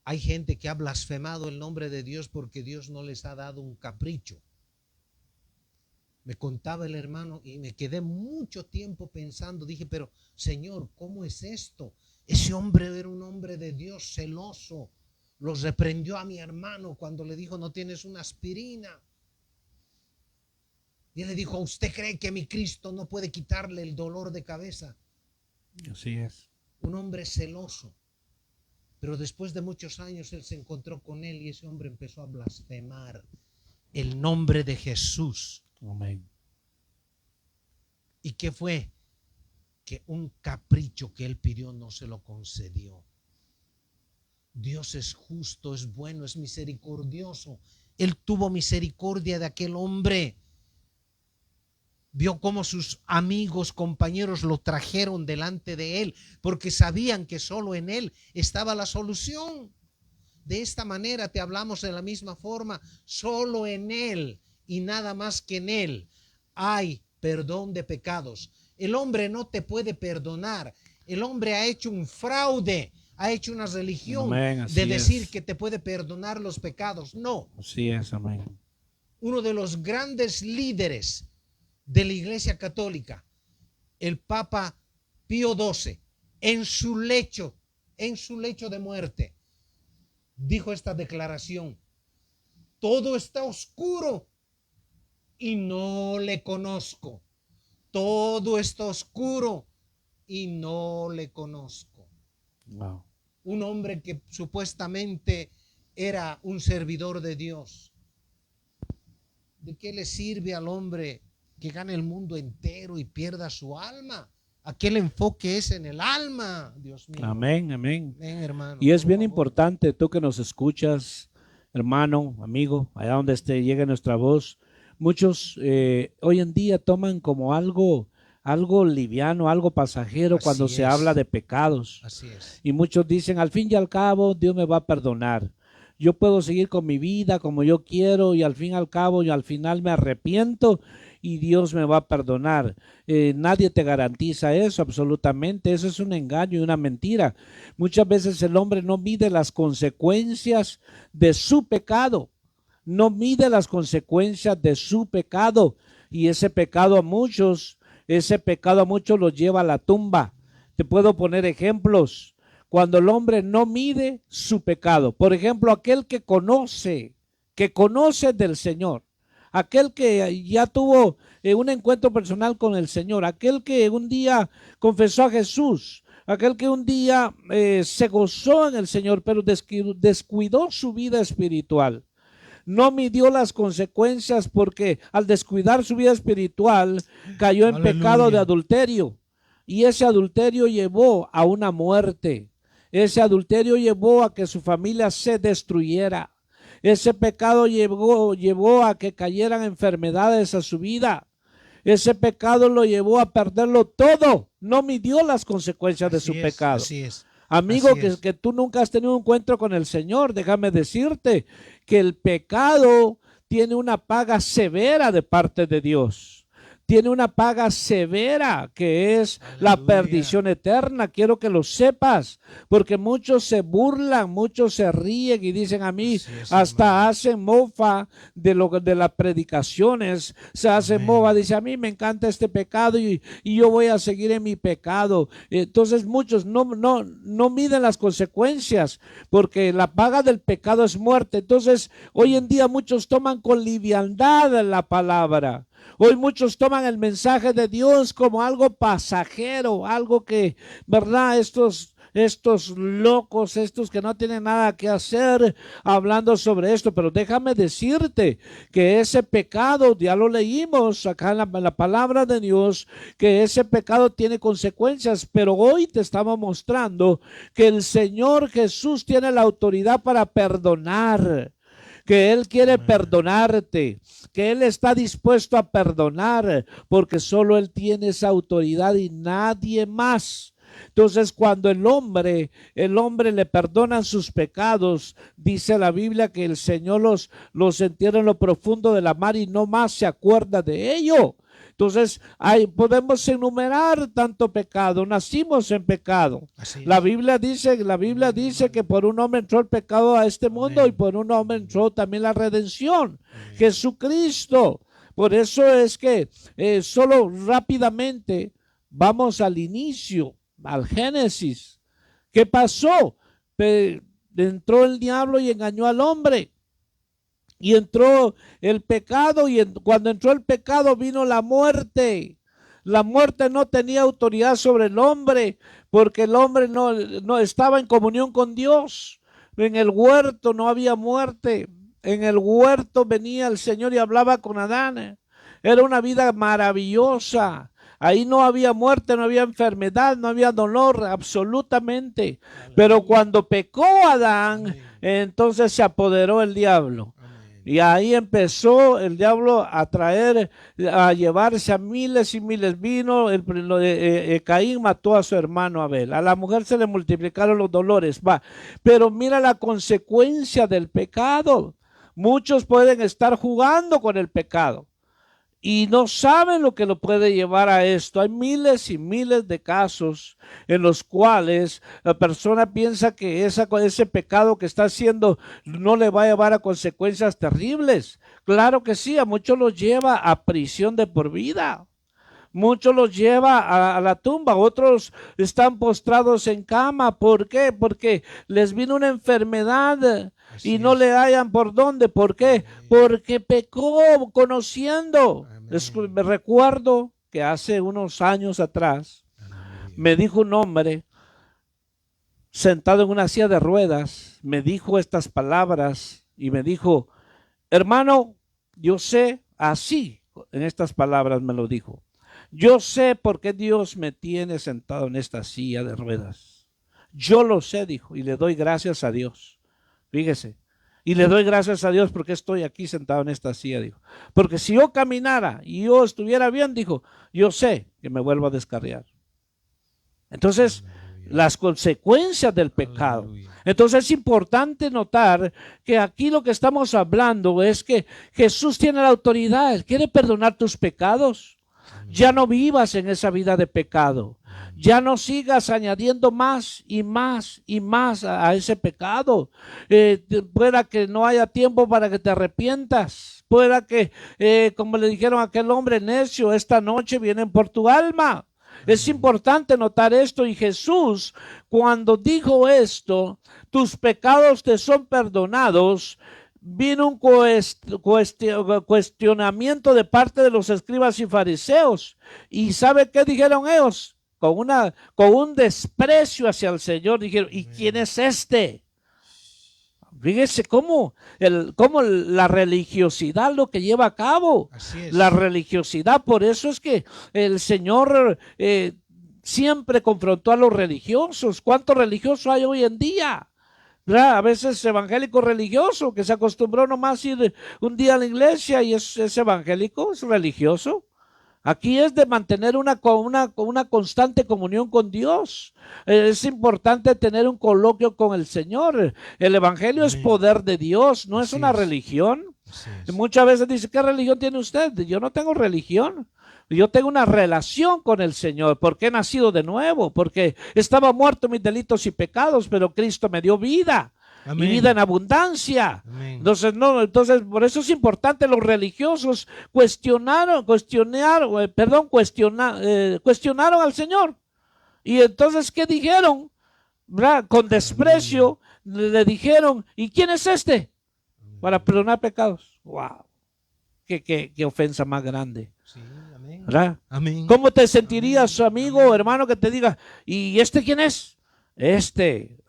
Hay gente que ha blasfemado el nombre de Dios porque Dios no les ha dado un capricho. Me contaba el hermano y me quedé mucho tiempo pensando, dije, pero Señor, ¿cómo es esto? Ese hombre era un hombre de Dios celoso. Los reprendió a mi hermano cuando le dijo, no tienes una aspirina. Y él le dijo, ¿usted cree que mi Cristo no puede quitarle el dolor de cabeza? Así es. Un hombre celoso. Pero después de muchos años él se encontró con él y ese hombre empezó a blasfemar el nombre de Jesús. Amén. ¿Y qué fue? Que un capricho que él pidió no se lo concedió. Dios es justo, es bueno, es misericordioso. Él tuvo misericordia de aquel hombre. Vio cómo sus amigos, compañeros lo trajeron delante de él porque sabían que solo en él estaba la solución. De esta manera te hablamos de la misma forma. Solo en él y nada más que en él hay perdón de pecados. El hombre no te puede perdonar. El hombre ha hecho un fraude, ha hecho una religión Amén, así de decir es. que te puede perdonar los pecados. No. Así es, amén. Uno de los grandes líderes de la Iglesia Católica, el Papa Pío XII, en su lecho de muerte, dijo esta declaración: todo está oscuro y no le conozco. Todo está oscuro y no le conozco. Wow. Un hombre que supuestamente era un servidor de Dios. ¿De qué le sirve al hombre que gane el mundo entero y pierda su alma? Aquel enfoque es en el alma, Dios mío. Amén, amén. Amén, hermano. Y es Por bien favor. importante, tú que nos escuchas, hermano, amigo, allá donde llegue nuestra voz, muchos hoy en día toman como algo liviano, algo pasajero Así cuando se es. habla de pecados. Así es. Y muchos dicen, al fin y al cabo, Dios me va a perdonar. Yo puedo seguir con mi vida como yo quiero y al fin y al cabo, yo al final me arrepiento y Dios me va a perdonar. Nadie te garantiza eso, absolutamente. Eso es un engaño y una mentira. Muchas veces el hombre no mide las consecuencias de su pecado. No mide las consecuencias de su pecado. Y ese pecado a muchos los lleva a la tumba. Te puedo poner ejemplos. Cuando el hombre no mide su pecado. Por ejemplo, aquel que conoce del Señor. Aquel que ya tuvo un encuentro personal con el Señor. Aquel que un día confesó a Jesús. Aquel que un día se gozó en el Señor, pero descuidó su vida espiritual. No midió las consecuencias porque al descuidar su vida espiritual cayó en pecado de adulterio. Y ese adulterio llevó a una muerte. Ese adulterio llevó a que su familia se destruyera. Ese pecado llevó a que cayeran enfermedades a su vida. Ese pecado lo llevó a perderlo todo. No midió las consecuencias de su pecado. Así es. Amigo, que tú nunca has tenido un encuentro con el Señor, déjame decirte que el pecado tiene una paga severa de parte de Dios. Tiene una paga severa que es la perdición eterna. Quiero que lo sepas, porque muchos se burlan, muchos se ríen y dicen a mí, hasta hacen mofa de las predicaciones, se hacen mofa, dice a mí me encanta este pecado y yo voy a seguir en mi pecado. Entonces muchos no miden las consecuencias, porque la paga del pecado es muerte. Entonces hoy en día muchos toman con liviandad la palabra. Hoy muchos toman el mensaje de Dios como algo pasajero, algo que, ¿verdad? Estos locos, estos que no tienen nada que hacer hablando sobre esto, pero déjame decirte que ese pecado, ya lo leímos acá en la palabra de Dios, que ese pecado tiene consecuencias, pero hoy te estamos mostrando que el Señor Jesús tiene la autoridad para perdonar, que Él quiere perdonarte, que Él está dispuesto a perdonar, porque solo Él tiene esa autoridad y nadie más. Entonces, cuando el hombre le perdonan sus pecados, dice la Biblia que el Señor los entierra en lo profundo de la mar y no más se acuerda de ello. Entonces, podemos enumerar tanto pecado, nacimos en pecado. La Biblia dice que por un hombre entró el pecado a este mundo y por un hombre entró también la redención, Jesucristo. Por eso es que solo rápidamente vamos al inicio, al Génesis. ¿Qué pasó? Entró el diablo y engañó al hombre. Y entró el pecado y cuando entró el pecado vino la muerte. La muerte no tenía autoridad sobre el hombre porque el hombre no estaba en comunión con Dios. En el huerto no había muerte. En el huerto venía el Señor y hablaba con Adán. Era una vida maravillosa. Ahí no había muerte, no había enfermedad, no había dolor, absolutamente. Pero cuando pecó Adán, entonces se apoderó el diablo. Y ahí empezó el diablo a llevarse a miles y miles. Vino, Caín mató a su hermano Abel. A la mujer se le multiplicaron los dolores. Pero mira la consecuencia del pecado. Muchos pueden estar jugando con el pecado. y no saben lo que lo puede llevar a esto. Hay miles y miles de casos en los cuales la persona piensa que ese pecado que está haciendo no le va a llevar a consecuencias terribles. Claro que sí, a muchos los lleva a prisión de por vida. Muchos los lleva a la tumba, otros están postrados en cama. ¿Por qué? Porque les vino una enfermedad y no le hallan por dónde. ¿Por qué? Porque pecó conociendo. Me recuerdo que hace unos años atrás me dijo un hombre sentado en una silla de ruedas, me dijo estas palabras y me dijo, hermano, yo sé, así, en estas palabras me lo dijo. Yo sé por qué Dios me tiene sentado en esta silla de ruedas. Yo lo sé, dijo, y le doy gracias a Dios. Fíjese, y le doy gracias a Dios porque estoy aquí sentado en esta silla, dijo. Porque si yo caminara y yo estuviera bien, dijo, yo sé que me vuelvo a descarriar. Entonces, las consecuencias del pecado. Entonces es importante notar que aquí lo que estamos hablando es que Jesús tiene la autoridad, Él quiere perdonar tus pecados. Ya no vivas en esa vida de pecado. Ya no sigas añadiendo más y más y más a ese pecado. Pueda que no haya tiempo para que te arrepientas. Pueda que, como le dijeron a aquel hombre necio, esta noche vienen por tu alma. Es importante notar esto, y Jesús, cuando dijo esto, tus pecados te son perdonados, vino un cuestionamiento de parte de los escribas y fariseos. ¿Y sabe qué dijeron ellos? Con un desprecio hacia el Señor, dijeron, ¿y quién es este? Fíjese cómo la religiosidad lo que lleva a cabo. La religiosidad, por eso es que el Señor siempre confrontó a los religiosos. ¿Cuántos religiosos hay hoy en día? A veces evangélico religioso que se acostumbró nomás a ir un día a la iglesia y es evangélico, es religioso. Aquí es de mantener una constante comunión con Dios. Es importante tener un coloquio con el Señor. El evangelio es poder de Dios, no es una religión. Muchas veces dice, ¿qué religión tiene usted? Yo no tengo religión. Yo tengo una relación con el Señor, porque he nacido de nuevo, porque estaba muerto en mis delitos y pecados, pero Cristo me dio vida. Amén. Y vida en abundancia. Entonces, por eso es importante. Los religiosos cuestionaron al Señor. Y entonces, ¿qué dijeron? Con desprecio le dijeron, ¿y quién es este? Para perdonar pecados. ¡Wow! Qué ofensa más grande. Sí, amén. ¿Verdad? Amén. ¿Cómo te sentirías, amigo o hermano, que te diga, ¿y este quién es? Este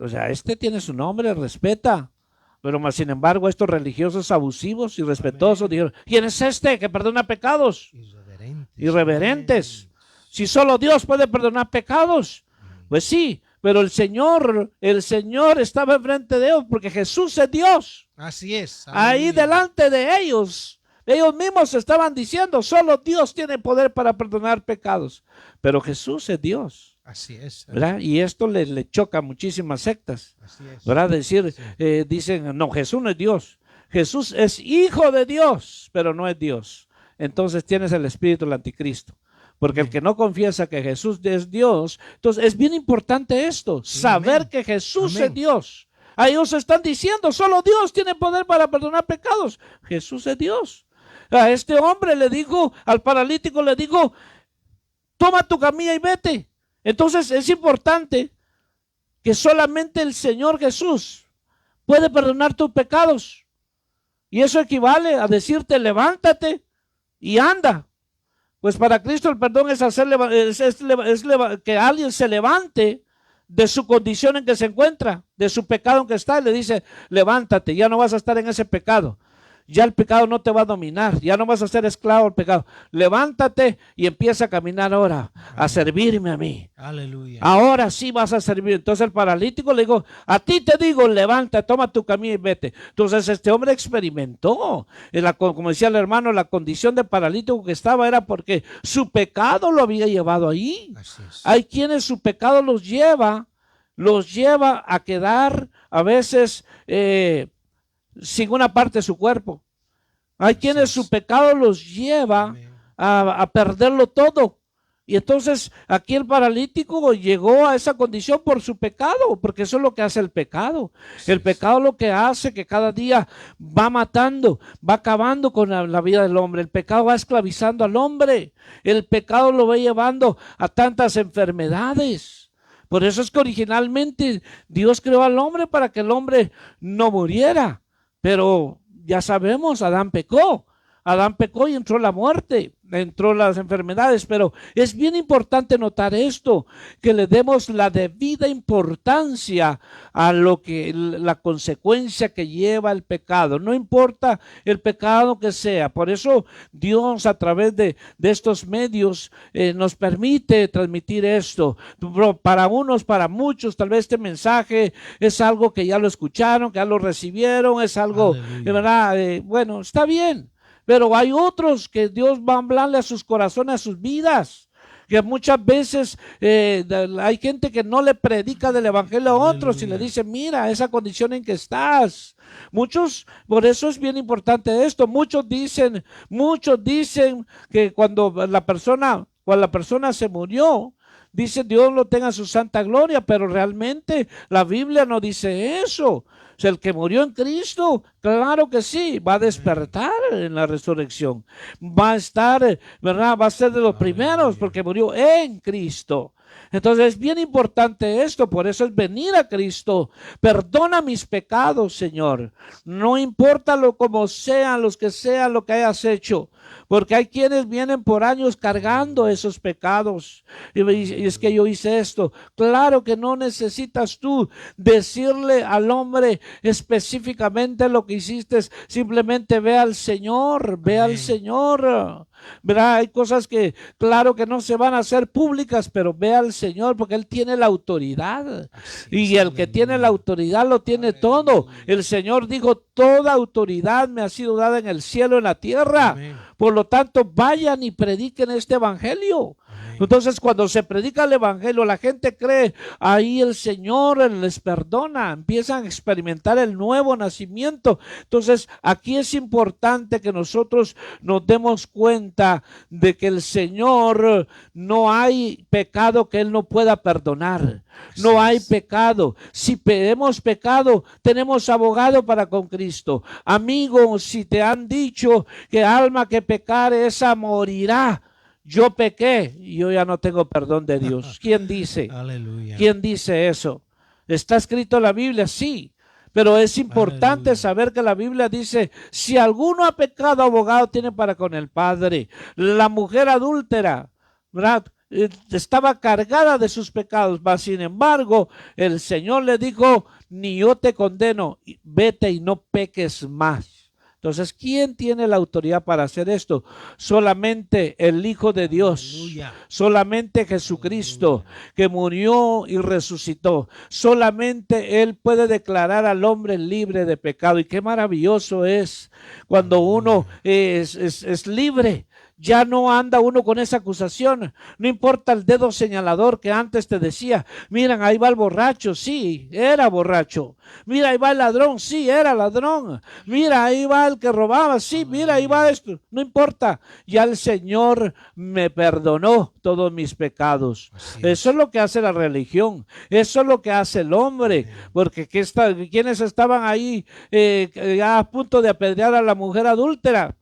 tiene su nombre, respeta. Pero más sin embargo, estos religiosos abusivos y respetuosos dijeron, ¿quién es este que perdona pecados? Irreverentes. Si solo Dios puede perdonar pecados. Pues sí, pero el Señor estaba enfrente de ellos porque Jesús es Dios. Así es. Ahí delante de ellos mismos estaban diciendo, solo Dios tiene poder para perdonar pecados. Pero Jesús es Dios. Así es. ¿Verdad? Y esto le choca a muchísimas sectas. Así es. ¿Verdad? Dicen, no, Jesús no es Dios. Jesús es hijo de Dios, pero no es Dios. Entonces tienes el espíritu del anticristo. Porque el que no confiesa que Jesús es Dios, entonces es bien importante esto, saber que Jesús es Dios. A ellos están diciendo, solo Dios tiene poder para perdonar pecados. Jesús es Dios. A este hombre le dijo, al paralítico le dijo, toma tu camilla y vete. Entonces es importante que solamente el Señor Jesús puede perdonar tus pecados. Y eso equivale a decirte, levántate y anda. Pues para Cristo el perdón es que alguien se levante de su condición en que se encuentra, de su pecado en que está, y le dice, levántate, ya no vas a estar en ese pecado. Ya el pecado no te va a dominar, ya no vas a ser esclavo del pecado. Levántate y empieza a caminar ahora, a servirme a mí. Aleluya. Ahora sí vas a servir. Entonces el paralítico le dijo, a ti te digo, levanta, toma tu camino y vete. Entonces este hombre experimentó, como decía el hermano, la condición de paralítico que estaba era porque su pecado lo había llevado ahí. Así es. Hay quienes su pecado los lleva a quedar a veces sin una parte de su cuerpo. Hay quienes su pecado los lleva a perderlo todo. Y entonces aquí el paralítico llegó a esa condición por su pecado, porque eso es lo que hace el pecado. El pecado lo que hace que cada día va matando, va acabando con la vida del hombre. El pecado va esclavizando al hombre. El pecado lo va llevando a tantas enfermedades. Por eso es que originalmente Dios creó al hombre para que el hombre no muriera. Pero ya sabemos, Adán pecó. Adán pecó y entró la muerte, entró las enfermedades, pero es bien importante notar esto, que le demos la debida importancia a lo que la consecuencia que lleva el pecado, no importa el pecado que sea. Por eso Dios a través de estos medios nos permite transmitir esto. Para unos, para muchos, tal vez este mensaje es algo que ya lo escucharon, que ya lo recibieron, es algo, ¿verdad? Bueno, está bien. Pero hay otros que Dios va a hablarle a sus corazones, a sus vidas. Que muchas veces hay gente que no le predica del evangelio a otros y le dice, mira, esa condición en que estás. Muchos, por eso es bien importante esto. Muchos dicen que cuando la persona se murió, dice Dios lo tenga en su santa gloria, pero realmente la Biblia no dice eso. O sea, el que murió en Cristo, claro que sí, va a despertar en la resurrección. Va a estar, ¿verdad? Va a ser de los primeros porque murió en Cristo. Entonces es bien importante esto, por eso es venir a Cristo. Perdona mis pecados, Señor. No importa lo como sean, los que sean, lo que hayas hecho. Porque hay quienes vienen por años cargando esos pecados. Y es que yo hice esto. Claro que no necesitas tú decirle al hombre específicamente lo que hiciste. Simplemente ve al Señor, ve al Señor. ¿Verdad? Hay cosas que claro que no se van a hacer públicas, pero ve al Señor porque Él tiene la autoridad. Y el que tiene la autoridad lo tiene todo. El Señor dijo, toda autoridad me ha sido dada en el cielo y en la tierra. Por lo tanto, vayan y prediquen este evangelio. Entonces, cuando se predica el evangelio, la gente cree, ahí el Señor les perdona, empiezan a experimentar el nuevo nacimiento. Entonces, aquí es importante que nosotros nos demos cuenta de que el Señor, no hay pecado que Él no pueda perdonar. No hay pecado. Si hemos pecado, tenemos abogado para con Cristo. Amigo, si te han dicho que alma que pecare, esa morirá. Yo pequé y yo ya no tengo perdón de Dios. ¿Quién dice? Aleluya. ¿Quién dice eso? ¿Está escrito en la Biblia? Sí. Pero es importante saber que la Biblia dice, si alguno ha pecado, abogado tiene para con el Padre. La mujer adúltera, ¿verdad? Estaba cargada de sus pecados, mas sin embargo, el Señor le dijo, ni yo te condeno, vete y no peques más. Entonces, ¿quién tiene la autoridad para hacer esto? Solamente el Hijo de Dios. Aleluya. Solamente Jesucristo, que murió y resucitó. Solamente Él puede declarar al hombre libre de pecado. Y qué maravilloso es cuando uno es libre. Ya no anda uno con esa acusación. No importa el dedo señalador que antes te decía, miren, ahí va el borracho, sí, era borracho. Mira, ahí va el ladrón, sí, era ladrón. Mira, ahí va el que robaba, sí, mira, ahí va esto. No importa, ya el Señor me perdonó todos mis pecados. Eso es lo que hace la religión. Eso es lo que hace el hombre. Porque ¿quiénes estaban ahí ya a punto de apedrear a la mujer adúltera?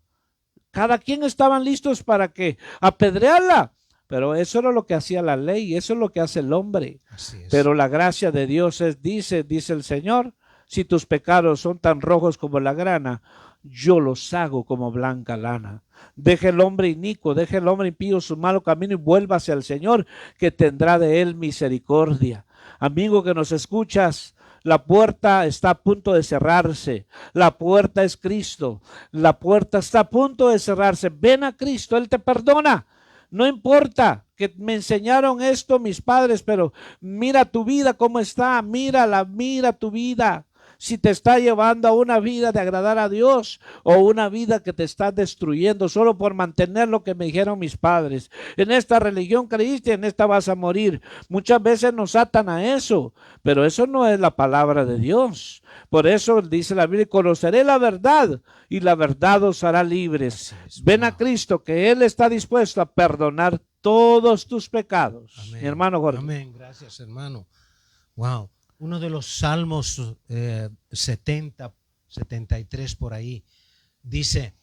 Cada quien estaban listos para que apedrearla, pero eso era lo que hacía la ley, eso es lo que hace el hombre. Pero la gracia de Dios dice el Señor, si tus pecados son tan rojos como la grana, yo los hago como blanca lana. Deje el hombre inicuo, deje el hombre impío su malo camino y vuélvase al Señor, que tendrá de él misericordia. Amigo que nos escuchas, la puerta está a punto de cerrarse. La puerta es Cristo. La puerta está a punto de cerrarse. Ven a Cristo, Él te perdona. No importa que me enseñaron esto mis padres, pero mira tu vida cómo está. Mírala, mira tu vida. si te está llevando a una vida de agradar a Dios o una vida que te está destruyendo solo por mantener lo que me dijeron mis padres. En esta religión creíste, en esta vas a morir. Muchas veces nos atan a eso, pero eso no es la palabra de Dios. Por eso dice la Biblia, conoceré la verdad y la verdad os hará libres. Ven a Cristo, que Él está dispuesto a perdonar todos tus pecados. Amén. Mi hermano Jorge. Amén, gracias hermano. Wow, uno de los salmos 70, 73 por ahí, dice,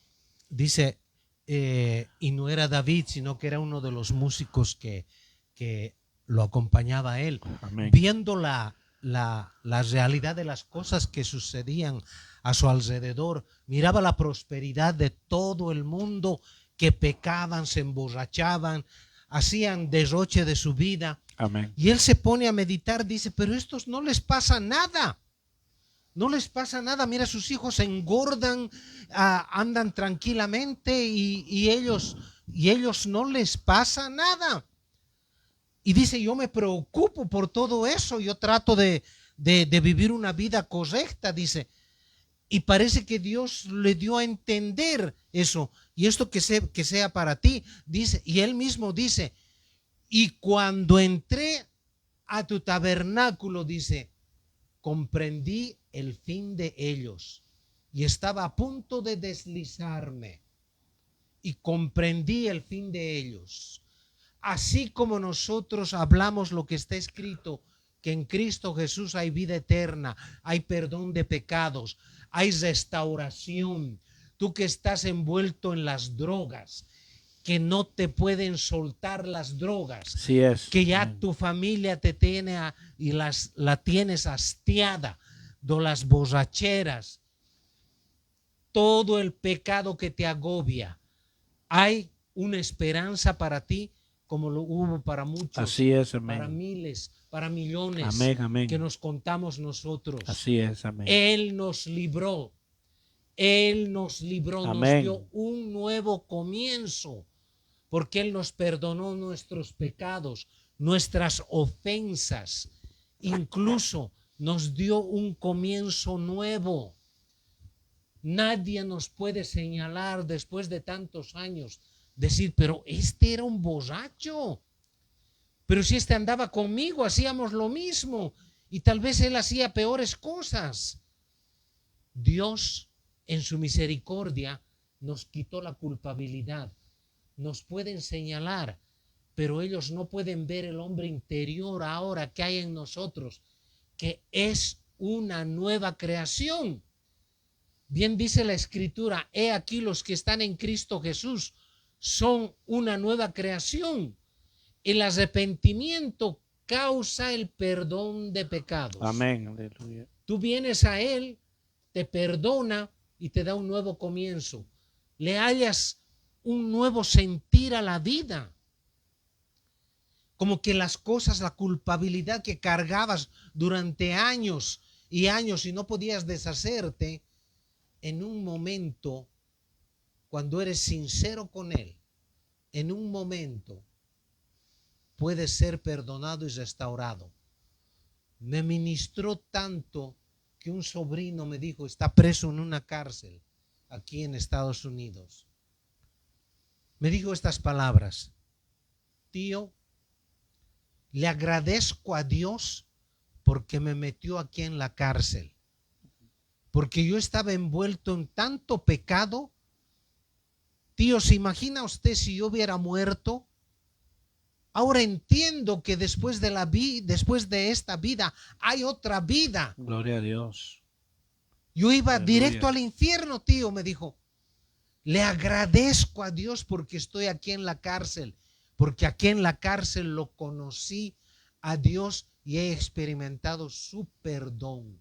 y no era David, sino que era uno de los músicos que lo acompañaba a él. Amén. Viendo la realidad de las cosas que sucedían a su alrededor, miraba la prosperidad de todo el mundo, que pecaban, se emborrachaban, hacían derroche de su vida. Amén. Y él se pone a meditar, dice, pero a estos no les pasa nada. No les pasa nada. Mira, sus hijos se engordan, andan tranquilamente y ellos no les pasa nada. Y dice, yo me preocupo por todo eso. Yo trato de vivir una vida correcta, dice. Y parece que Dios le dio a entender eso. Y esto que sea para ti, dice. Y él mismo dice, y cuando entré a tu tabernáculo, dice, comprendí el fin de ellos. Y estaba a punto de deslizarme. Y comprendí el fin de ellos. Así como nosotros hablamos lo que está escrito, que en Cristo Jesús hay vida eterna, hay perdón de pecados, hay restauración. Tú que estás envuelto en las drogas, que no te pueden soltar las drogas, Así es. que ya tu familia te tiene y la tienes hastiada de las borracheras, todo el pecado que te agobia. Hay una esperanza para ti, como lo hubo para muchos. Así es, amén. Para miles, para millones. Amén, amén. Que nos contamos nosotros. Así es, amén. Él nos libró. Él nos libró, amén. Nos dio un nuevo comienzo, porque Él nos perdonó nuestros pecados, nuestras ofensas, incluso nos dio un comienzo nuevo. Nadie nos puede señalar después de tantos años, decir, pero este era un borracho, pero si este andaba conmigo, hacíamos lo mismo, y tal vez él hacía peores cosas. Dios, en su misericordia, nos quitó la culpabilidad. Nos pueden señalar, pero ellos no pueden ver el hombre interior ahora que hay en nosotros, que es una nueva creación. Bien dice la Escritura, he aquí los que están en Cristo Jesús son una nueva creación. El arrepentimiento causa el perdón de pecados. Amén, aleluya. Tú vienes a Él, te perdona y te da un nuevo comienzo. Le hallas un nuevo sentir a la vida. Como que las cosas, la culpabilidad que cargabas durante años y años y no podías deshacerte, en un momento, cuando eres sincero con Él, en un momento puedes ser perdonado y restaurado. Me ministró tanto que un sobrino me dijo, está preso en una cárcel aquí en Estados Unidos. Me dijo estas palabras: tío, le agradezco a Dios porque me metió aquí en la cárcel, porque yo estaba envuelto en tanto pecado. Tío, ¿se imagina usted si yo hubiera muerto? Ahora entiendo que después de esta vida hay otra vida. Gloria a Dios. Yo iba Aleluya. directo al infierno, tío, me dijo. Le agradezco a Dios porque estoy aquí en la cárcel, porque aquí en la cárcel lo conocí a Dios y he experimentado su perdón.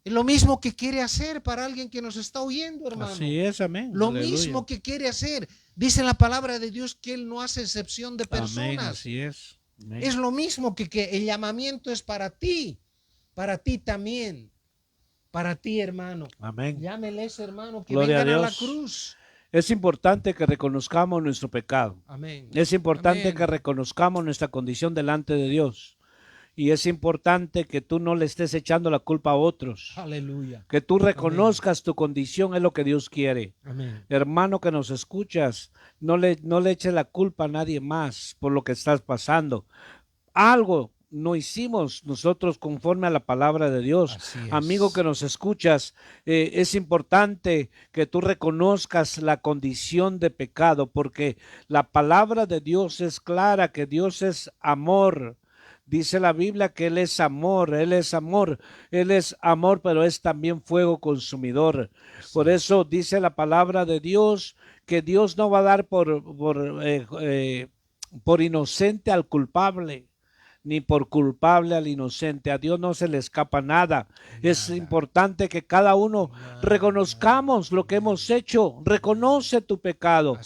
Es lo mismo que quiere hacer para alguien que nos está oyendo, hermano. Así es, amén. Lo Aleluya. mismo que quiere hacer. Dice la palabra de Dios que Él no hace excepción de personas. Amén, así es. Amén. Es lo mismo que el llamamiento es para ti también, para ti, hermano. Amén. Llámeles, hermano, que Gloria a vengan a la Dios. cruz. Es importante que reconozcamos nuestro pecado. Amén. Es importante Amén. que reconozcamos nuestra condición delante de Dios. Y es importante que tú no le estés echando la culpa a otros. Aleluya. Que tú reconozcas tu condición, es lo que Dios quiere. Amén. Hermano que nos escuchas, no le eches la culpa a nadie más por lo que estás pasando. Algo no hicimos nosotros conforme a la palabra de Dios. Amigo que nos escuchas, es importante que tú reconozcas la condición de pecado, porque la palabra de Dios es clara, que Dios es amor. Dice la Biblia que Él es amor, Él es amor, Él es amor, pero es también fuego consumidor. Por eso dice la palabra de Dios que Dios no va a dar por inocente al culpable, ni por culpable al inocente. A Dios no se le escapa nada. Es importante que cada uno reconozcamos lo que hemos hecho. Reconoce tu pecado.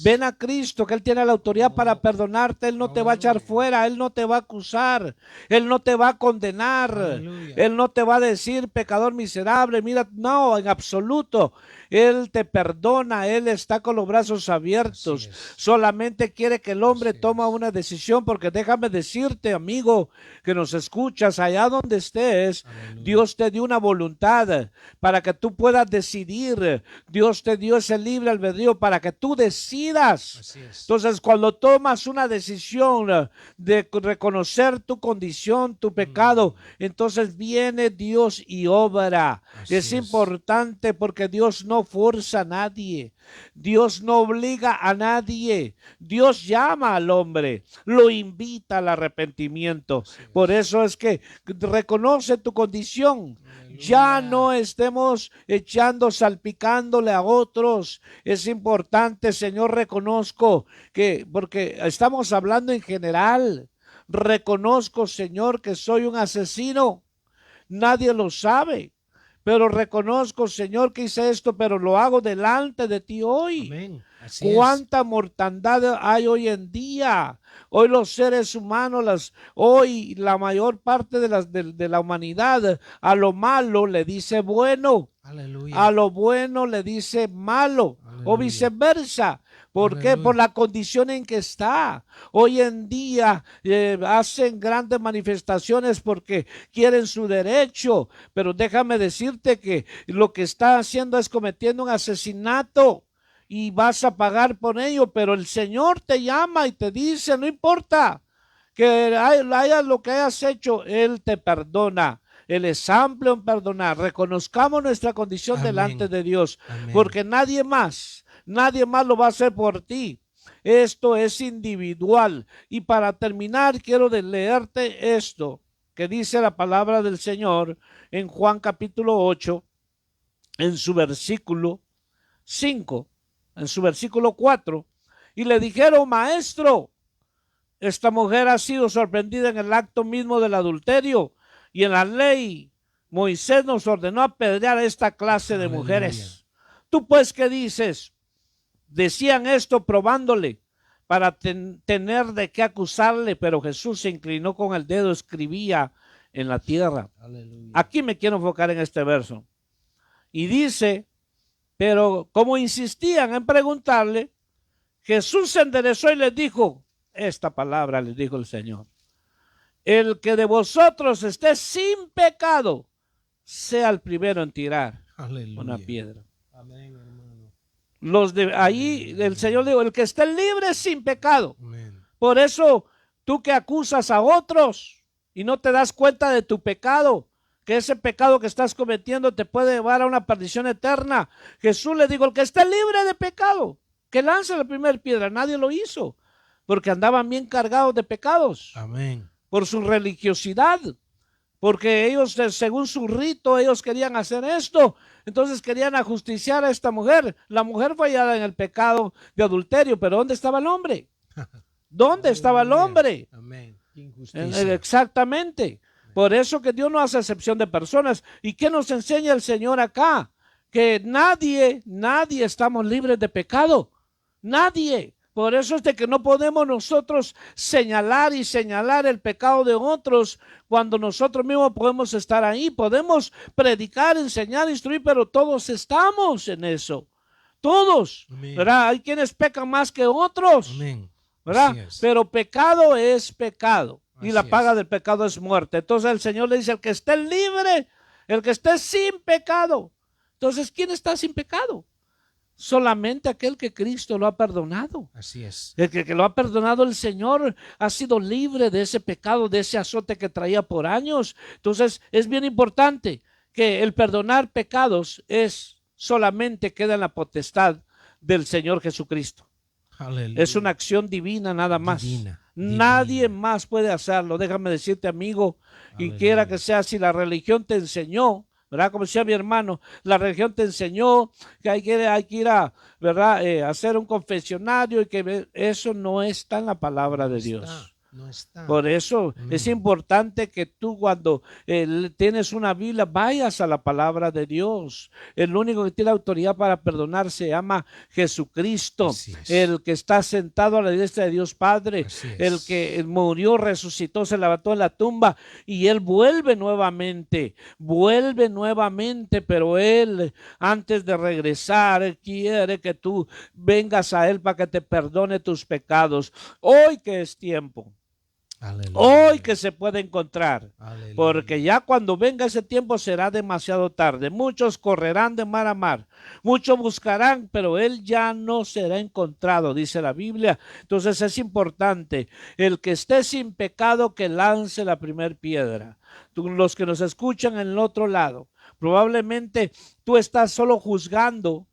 Ven a Cristo, que Él tiene la autoridad para perdonarte. Él no te va a echar fuera, Él no te va a acusar, Él no te va a condenar. Aleluya. Él no te va a decir pecador miserable, mira, no, en absoluto. Él te perdona, Él está con los brazos abiertos. Solamente quiere que el hombre tome una decisión, porque déjame decirte, amigo que nos escuchas, allá donde estés, aleluya, Dios te dio una voluntad para que tú puedas decidir. Dios te dio ese libre albedrío para que tú decidas. Entonces, cuando tomas una decisión de reconocer tu condición, tu pecado, entonces viene Dios y obra. Es importante, porque Dios no forza a nadie. Dios no obliga a nadie. Dios llama al hombre, lo invita al arrepentimiento. Por eso es que reconoce tu condición. Ya no estemos salpicándole a otros. Es importante, Señor, reconozco que, porque estamos hablando en general, reconozco, Señor, que soy un asesino. Nadie lo sabe, pero reconozco, Señor, que hice esto, pero lo hago delante de ti hoy. Amén. Cuánta mortandad hay hoy en día. Hoy los seres humanos, hoy la mayor parte de la humanidad, a lo malo le dice bueno. Aleluya. A lo bueno le dice malo. Aleluya. O viceversa. ¿Por qué? Por la condición en que está. Hoy en día hacen grandes manifestaciones porque quieren su derecho, pero déjame decirte que lo que está haciendo es cometiendo un asesinato y vas a pagar por ello, pero el Señor te llama y te dice, no importa que haya lo que hayas hecho, Él te perdona. Él es amplio en perdonar. Reconozcamos nuestra condición, amén, delante de Dios, amén, porque nadie más lo va a hacer por ti. Esto es individual. Y para terminar, quiero leerte esto que dice la palabra del Señor en Juan capítulo 8, en su versículo 5, en su versículo 4. Y le dijeron, maestro, esta mujer ha sido sorprendida en el acto mismo del adulterio, y en la ley Moisés nos ordenó apedrear a esta clase de mujeres. ¿Tú pues qué dices? Decían esto probándole para tener de qué acusarle, pero Jesús se inclinó con el dedo, escribía en la tierra. Aleluya. Aquí me quiero enfocar en este verso. Y dice, pero como insistían en preguntarle, Jesús se enderezó y les dijo, esta palabra les dijo el Señor: el que de vosotros esté sin pecado, sea el primero en tirar, aleluya, una piedra. Amén, hermano. Los de ahí, el Señor dijo, el que esté libre sin pecado. Amén. Por eso, tú que acusas a otros y no te das cuenta de tu pecado, que ese pecado que estás cometiendo te puede llevar a una perdición eterna. Jesús le dijo, el que esté libre de pecado, que lance la primera piedra. Nadie lo hizo, porque andaban bien cargados de pecados. Amén. Por su religiosidad, porque ellos, según su rito, ellos querían hacer esto. Entonces querían ajusticiar a esta mujer. La mujer fue hallada en el pecado de adulterio, pero ¿dónde estaba el hombre? ¿Dónde estaba el hombre? Amén. Exactamente. Por eso que Dios no hace excepción de personas. ¿Y qué nos enseña el Señor acá? Que nadie estamos libres de pecado. Nadie. Por eso es de que no podemos nosotros señalar el pecado de otros cuando nosotros mismos podemos estar ahí. Podemos predicar, enseñar, instruir, pero todos estamos en eso. Todos. Amén. ¿Verdad? Hay quienes pecan más que otros. Amén. ¿Verdad? Pero pecado es pecado. y la Así paga es. del pecado es muerte. Entonces el Señor le dice, el que esté libre, el que esté sin pecado. Entonces, ¿quién está sin pecado? Solamente aquel que Cristo lo ha perdonado. Así es. El que lo ha perdonado el Señor ha sido libre de ese pecado, de ese azote que traía por años. Entonces es bien importante que el perdonar pecados solamente queda en la potestad del Señor Jesucristo. Aleluya. Es una acción divina nada más. Divina, Nadie divina. más puede hacerlo. Déjame decirte, amigo, y Aleluya. quiera que sea, si la religión te enseñó, ¿verdad? Como decía mi hermano, la religión te enseñó que hay que ir a, ¿verdad? Hacer un confesionario y que eso no está en la palabra de Dios. No está. Por eso es importante que tú cuando tienes una Biblia vayas a la palabra de Dios. El único que tiene autoridad para perdonar se llama Jesucristo, el que está sentado a la diestra de Dios Padre, el que murió, resucitó, se levantó en la tumba y Él vuelve nuevamente, pero Él antes de regresar Él quiere que tú vengas a Él para que te perdone tus pecados. Hoy que es tiempo. Aleluya. Hoy que se puede encontrar. Aleluya. Porque ya cuando venga ese tiempo será demasiado tarde. Muchos correrán de mar a mar, muchos buscarán, pero él ya no será encontrado, dice la Biblia. Entonces es importante, el que esté sin pecado que lance la primer piedra. Los que nos escuchan en el otro lado, probablemente tú estás solo juzgando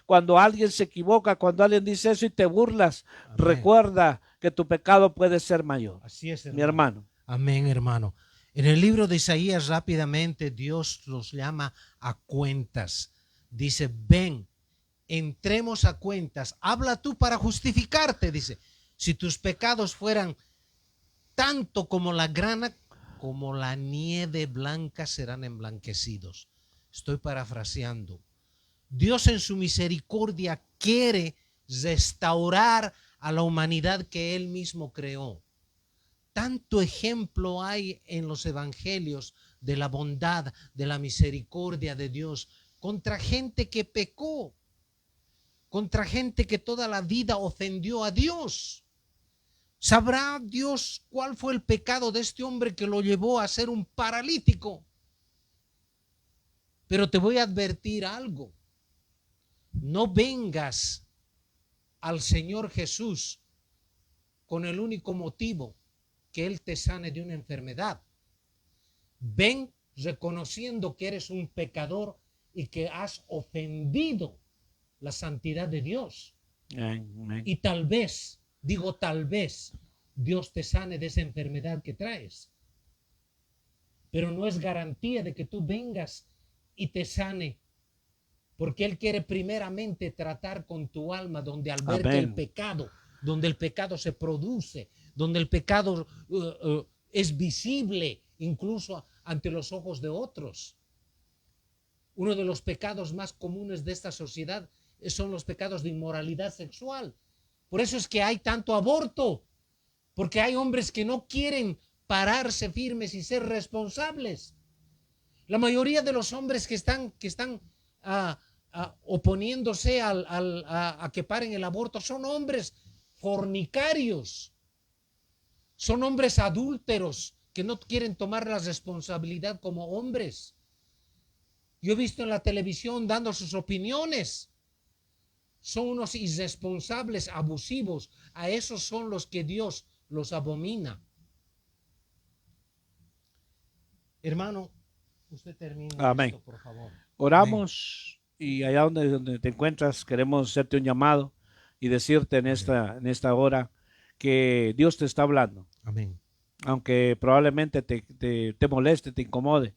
cuando alguien se equivoca, cuando alguien dice eso y te burlas. Amén. Recuerda que tu pecado puede ser mayor. Así es, hermano. Mi hermano. Amén, hermano. En el libro de Isaías rápidamente Dios los llama a cuentas. Dice, ven, entremos a cuentas. Habla tú para justificarte, dice. Si tus pecados fueran tanto como la grana, como la nieve blanca serán emblanquecidos. Estoy parafraseando. Dios en su misericordia quiere restaurar a la humanidad que Él mismo creó. Tanto ejemplo hay en los evangelios de la bondad, de la misericordia de Dios contra gente que pecó, contra gente que toda la vida ofendió a Dios. ¿Sabrá Dios cuál fue el pecado de este hombre que lo llevó a ser un paralítico? Pero te voy a advertir algo. No vengas al Señor Jesús con el único motivo que Él te sane de una enfermedad. Ven reconociendo que eres un pecador y que has ofendido la santidad de Dios. Amén. Y tal vez, Dios te sane de esa enfermedad que traes. Pero no es garantía de que tú vengas y te sane, porque Él quiere primeramente tratar con tu alma, donde alberga el pecado, donde el pecado se produce, donde el pecado es visible incluso ante los ojos de otros. Uno de los pecados más comunes de esta sociedad son los pecados de inmoralidad sexual. Por eso es que hay tanto aborto, porque hay hombres que no quieren pararse firmes y ser responsables. La mayoría de los hombres que están oponiéndose a que paren el aborto son hombres fornicarios, son hombres adúlteros que no quieren tomar la responsabilidad como hombres. Yo he visto en la televisión dando sus opiniones. Son unos irresponsables, abusivos. A esos son los que Dios los abomina. Hermano, usted termina. Amén. Esto, por favor. Oramos. Amén. Y allá donde te encuentras queremos hacerte un llamado y decirte en esta hora que Dios te está hablando. Amén. Aunque probablemente te moleste, te incomode,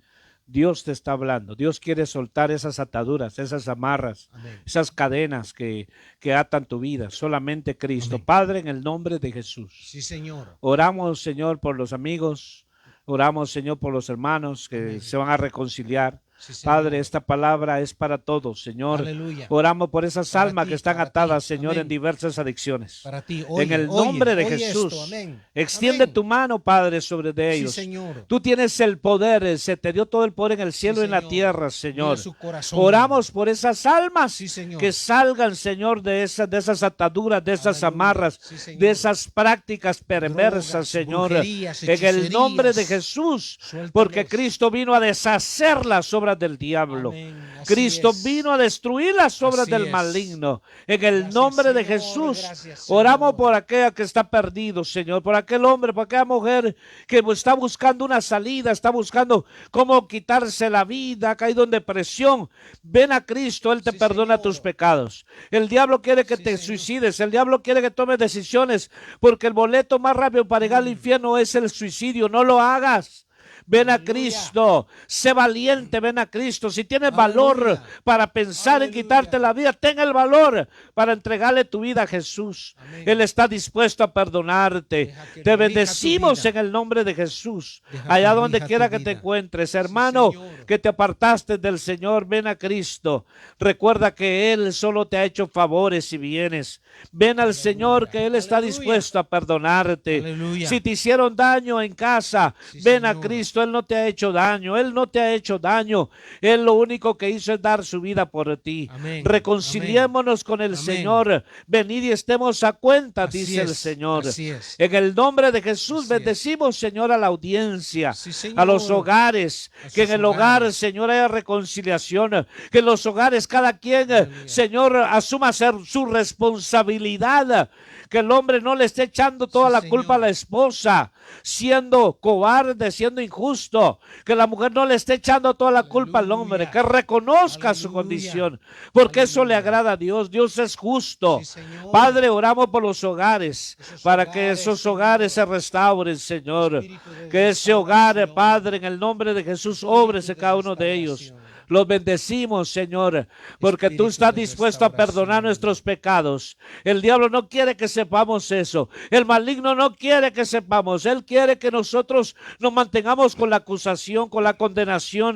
Dios te está hablando. Dios quiere soltar esas ataduras, esas amarras, amén, esas cadenas que atan tu vida. Solamente Cristo. Amén. Padre, en el nombre de Jesús. Sí, Señor. Oramos, Señor, por los amigos. Oramos, Señor, por los hermanos que amén, se van a reconciliar. Sí, Señor. Padre, esta palabra es para todos, Señor. Aleluya. Oramos por esas Para almas ti, que están para atadas, ti. Señor, Amén. en diversas adicciones. Para ti, En el nombre de Jesús, esto. Amén. extiende Amén. tu mano, Padre, sobre de Sí, ellos. Señor. Tú tienes el poder, se te dio todo el poder en el cielo Sí, y en la Señor. tierra, Mira Señor. su corazón. Oramos por esas almas Sí, Señor. que salgan, Señor, de esas ataduras, de esas Aleluya. amarras, Sí, Señor. de esas prácticas perversas, Drogas, Señor, brujerías, en el nombre de hechicerías. Jesús, Suéltalos. porque Cristo vino a deshacer las obras del diablo. Amén. Así Cristo es. vino a destruir las obras Así del es. maligno. En el Gracias, nombre de Señor. Jesús, Gracias, Señor. oramos por aquella que está perdido, Señor, por aquel hombre, por aquella mujer que está buscando una salida, está buscando cómo quitarse la vida, ha caído en depresión. Ven a Cristo, Él te Sí, perdona Señor. tus pecados. El diablo quiere que Sí, te Señor. suicides, el diablo quiere que tomes decisiones, porque el boleto más rápido para llegar al infierno es el suicidio. No lo hagas. Ven a Aleluya. Cristo, sé valiente, ven a Cristo. Si tienes valor Aleluya. para pensar en Aleluya. quitarte la vida, ten el valor para entregarle tu vida a Jesús. Amén. Él está dispuesto a perdonarte. Deja que Te dirija bendecimos tu vida. en el nombre de Jesús. Deja Allá que donde dirija quiera tu que te vida. encuentres, hermano, Señor. que te apartaste del Señor, ven a Cristo. Recuerda que Él solo te ha hecho favores y bienes. Ven al Señor, que Él está Aleluya. dispuesto a perdonarte. Aleluya. Si te hicieron daño en casa, Sí, ven a Señor. Cristo. Él no te ha hecho daño, Él no te ha hecho daño. Él lo único que hizo es dar su vida por ti. Amén. Reconciliémonos con el Amén. Señor. Venid y estemos a cuenta, Así dice el es, Señor. así es. En el nombre de Jesús Así bendecimos, Señor, a la audiencia, Sí, Señor. a los hogares, A que en sus el hogar, hogares. Señor, haya reconciliación, que en los hogares cada quien, Aleluya. Señor, asuma su responsabilidad, que el hombre no le esté echando toda Sí, la Señor. culpa a la esposa, siendo cobarde, siendo injusto, que la mujer no le esté echando toda la culpa al hombre, Aleluya. que reconozca su Aleluya. condición, porque eso le Aleluya. agrada a Dios. Dios es justo. Sí, Señor. Padre, oramos por los hogares, Esos para hogares, que esos Señor. hogares se restauren, Señor. Espíritu de Que ese hogar, restauración. Padre, en el nombre de Jesús, Espíritu obres en de cada uno de ellos. restauración. Los bendecimos, Señor, porque tú Espíritu estás de dispuesto a perdonar restauración. nuestros pecados. El diablo no quiere que sepamos eso. El maligno no quiere que sepamos. Él quiere que nosotros nos mantengamos con la acusación, con la condenación.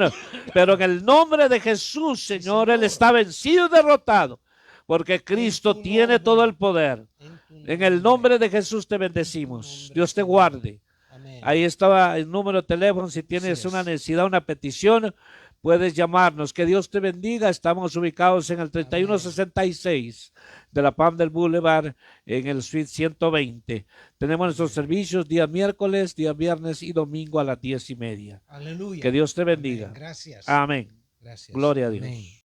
Pero en el nombre de Jesús, Señor, Él está vencido y derrotado, porque Cristo tu tiene nombre. todo el poder. En tu En el nombre de Jesús te bendecimos. nombre, Dios te Señor. guarde. Amén. Ahí estaba el número de teléfono. Si tienes Así es. una necesidad, una petición, puedes llamarnos. Que Dios te bendiga. Estamos ubicados en el 3166 de la Palm del Boulevard, en el suite 120. Tenemos nuestros servicios día miércoles, día viernes y domingo a las 10:30. Aleluya. Que Dios te bendiga. Amén. Gracias. Amén. Gracias. Gloria a Dios. Amén.